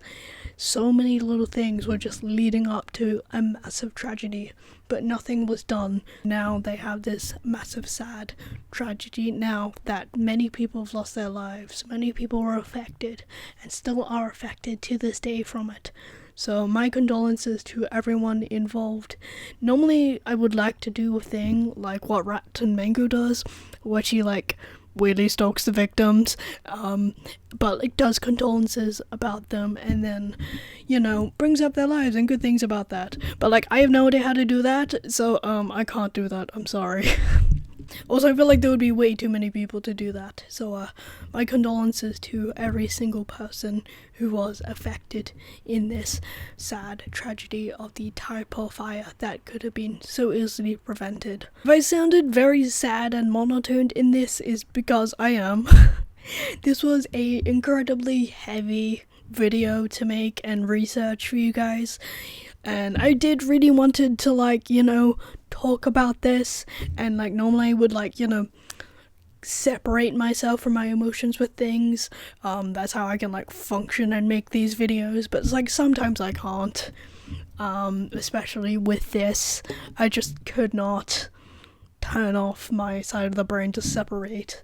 A: So many little things were just leading up to a massive tragedy, but nothing was done. Now they have this massive sad tragedy now that many people have lost their lives, many people were affected and still are affected to this day from it. So my condolences to everyone involved. Normally I would like to do a thing like what Rat and Mango does, where she weirdly stalks the victims, but does condolences about them and then, brings up their lives and good things about that. But I have no idea how to do that, so I can't do that, I'm sorry. Also, I feel like there would be way too many people to do that, so my condolences to every single person who was affected in this sad tragedy of the Tai Po Fire that could have been so easily prevented. If I sounded very sad and monotoned in this, is because I am. This was a incredibly heavy video to make and research for you guys, and I did really wanted to talk about this, and normally I would separate myself from my emotions with things. That's how I can function and make these videos, but it's sometimes I can't, especially with this. I just could not turn off my side of the brain to separate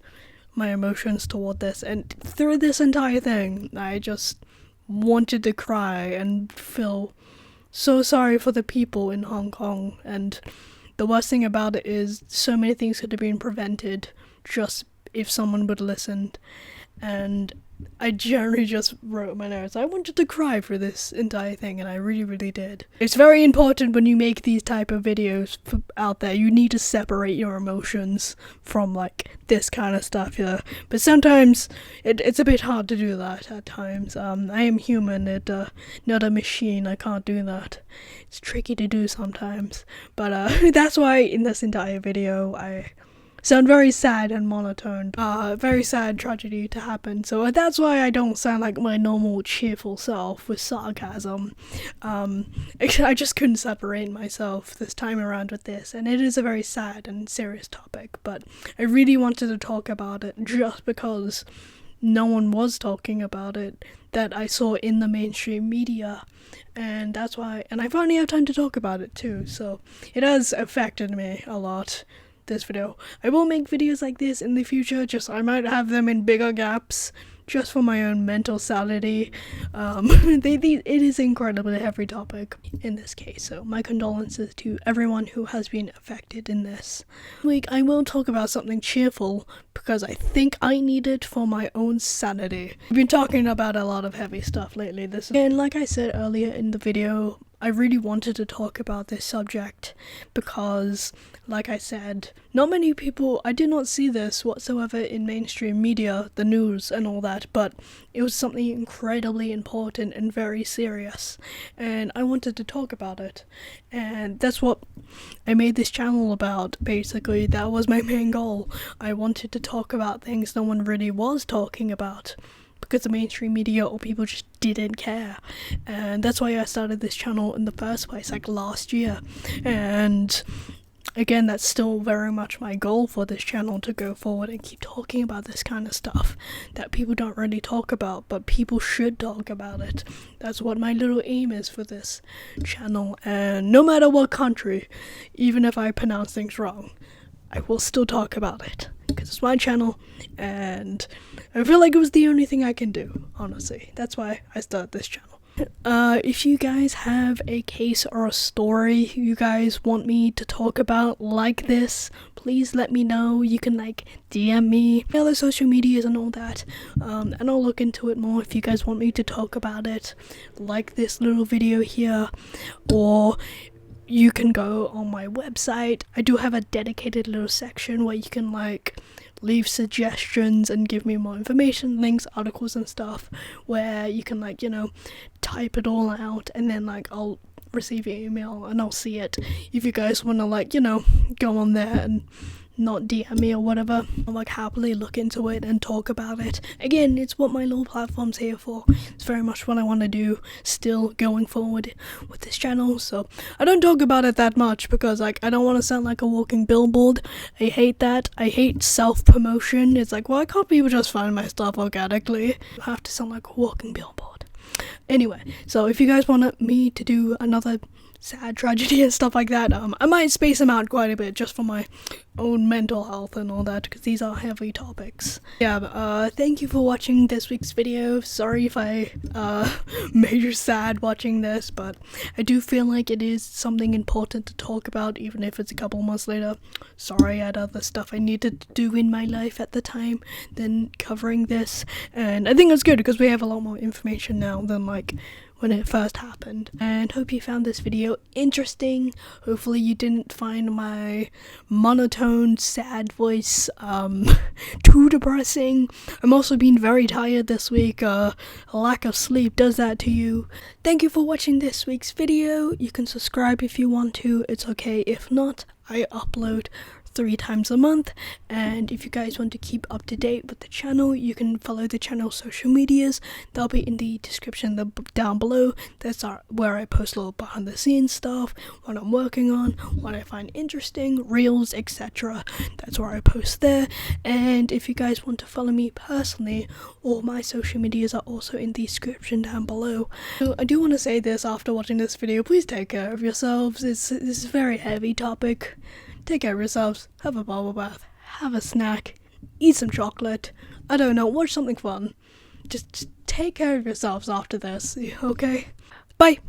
A: my emotions toward this, and through this entire thing I just wanted to cry and feel so sorry for the people in Hong Kong. And the worst thing about it is so many things could have been prevented just if someone would have listened. And I generally just wrote my notes. I wanted to cry for this entire thing, and I really, really did. It's very important when you make these type of videos out there. You need to separate your emotions from this kind of stuff, But sometimes it's a bit hard to do that at times. I am human, not a machine. I can't do that. It's tricky to do sometimes. But that's why in this entire video I sound very sad and monotone. Very sad tragedy to happen, so that's why I don't sound like my normal cheerful self with sarcasm. I just couldn't separate myself this time around with this, and it is a very sad and serious topic, but I really wanted to talk about it just because no one was talking about it that I saw in the mainstream media, and that's why, and I finally have time to talk about it too, so it has affected me a lot, this video. I will make videos like this in the future, just I might have them in bigger gaps just for my own mental sanity. It is incredibly heavy topic in this case, so my condolences to everyone who has been affected in this. This week I will talk about something cheerful because I think I need it for my own sanity. I've been talking about a lot of heavy stuff lately. And like I said earlier in the video, I really wanted to talk about this subject because, like I said, not many people, I did not see this whatsoever in mainstream media, the news and all that, but it was something incredibly important and very serious, and I wanted to talk about it, and that's what I made this channel about, basically. That was my main goal. I wanted to talk about things no one really was talking about, because the mainstream media or people just didn't care, and that's why I started this channel in the first place, last year. And again, that's still very much my goal for this channel, to go forward and keep talking about this kind of stuff that people don't really talk about, but people should talk about it. That's what my little aim is for this channel, and no matter what country, even if I pronounce things wrong, I will still talk about it, because it's my channel, and I feel like it was the only thing I can do, honestly. That's why I started this channel. If you guys have a case or a story you guys want me to talk about like this, please let me know. You can like DM me, other social medias and all that, and I'll look into it more if you guys want me to talk about it, like this little video here, or you can go on my website. I do have a dedicated little section where you can like leave suggestions and give me more information, links, articles and stuff, where you can like, you know, type it all out, and then like I'll receive your email and I'll see it. If you guys want to like, you know, go on there and not DM me or whatever, I'll like happily look into it and talk about it. Again, it's what my little platform's here for. It's very much what I want to do still going forward with this channel, so I don't talk about it that much because like I don't want to sound like a walking billboard. I hate that. I hate self-promotion. It's like, why can't people just find my stuff organically? I have to sound like a walking billboard. Anyway, so if you guys want me to do another sad tragedy and stuff like that, I might space them out quite a bit just for my own mental health and all that, because these are heavy topics. Yeah, but thank you for watching this week's video. Sorry if I made you sad watching this, but I do feel like it is something important to talk about, even if it's a couple months later. Sorry, I had other stuff I needed to do in my life at the time than covering this, and I think it's good because we have a lot more information now than like when it first happened. And hope you found this video interesting. Hopefully you didn't find my monotone sad voice too depressing. I'm also being very tired this week. A lack of sleep does that to you. Thank you for watching this week's video. You can subscribe if you want to. It's okay if not. I upload 3 times a month, and if you guys want to keep up to date with the channel, you can follow the channel's social medias. They'll be in the description down below. That's where I post a little behind the scenes stuff, what I'm working on, what I find interesting, reels, etc. That's where I post there. And if you guys want to follow me personally, all my social medias are also in the description down below. So I do want to say this after watching this video, please take care of yourselves. This is a very heavy topic. Take care of yourselves, have a bubble bath, have a snack, eat some chocolate, I don't know, watch something fun. Just take care of yourselves after this, okay? Bye!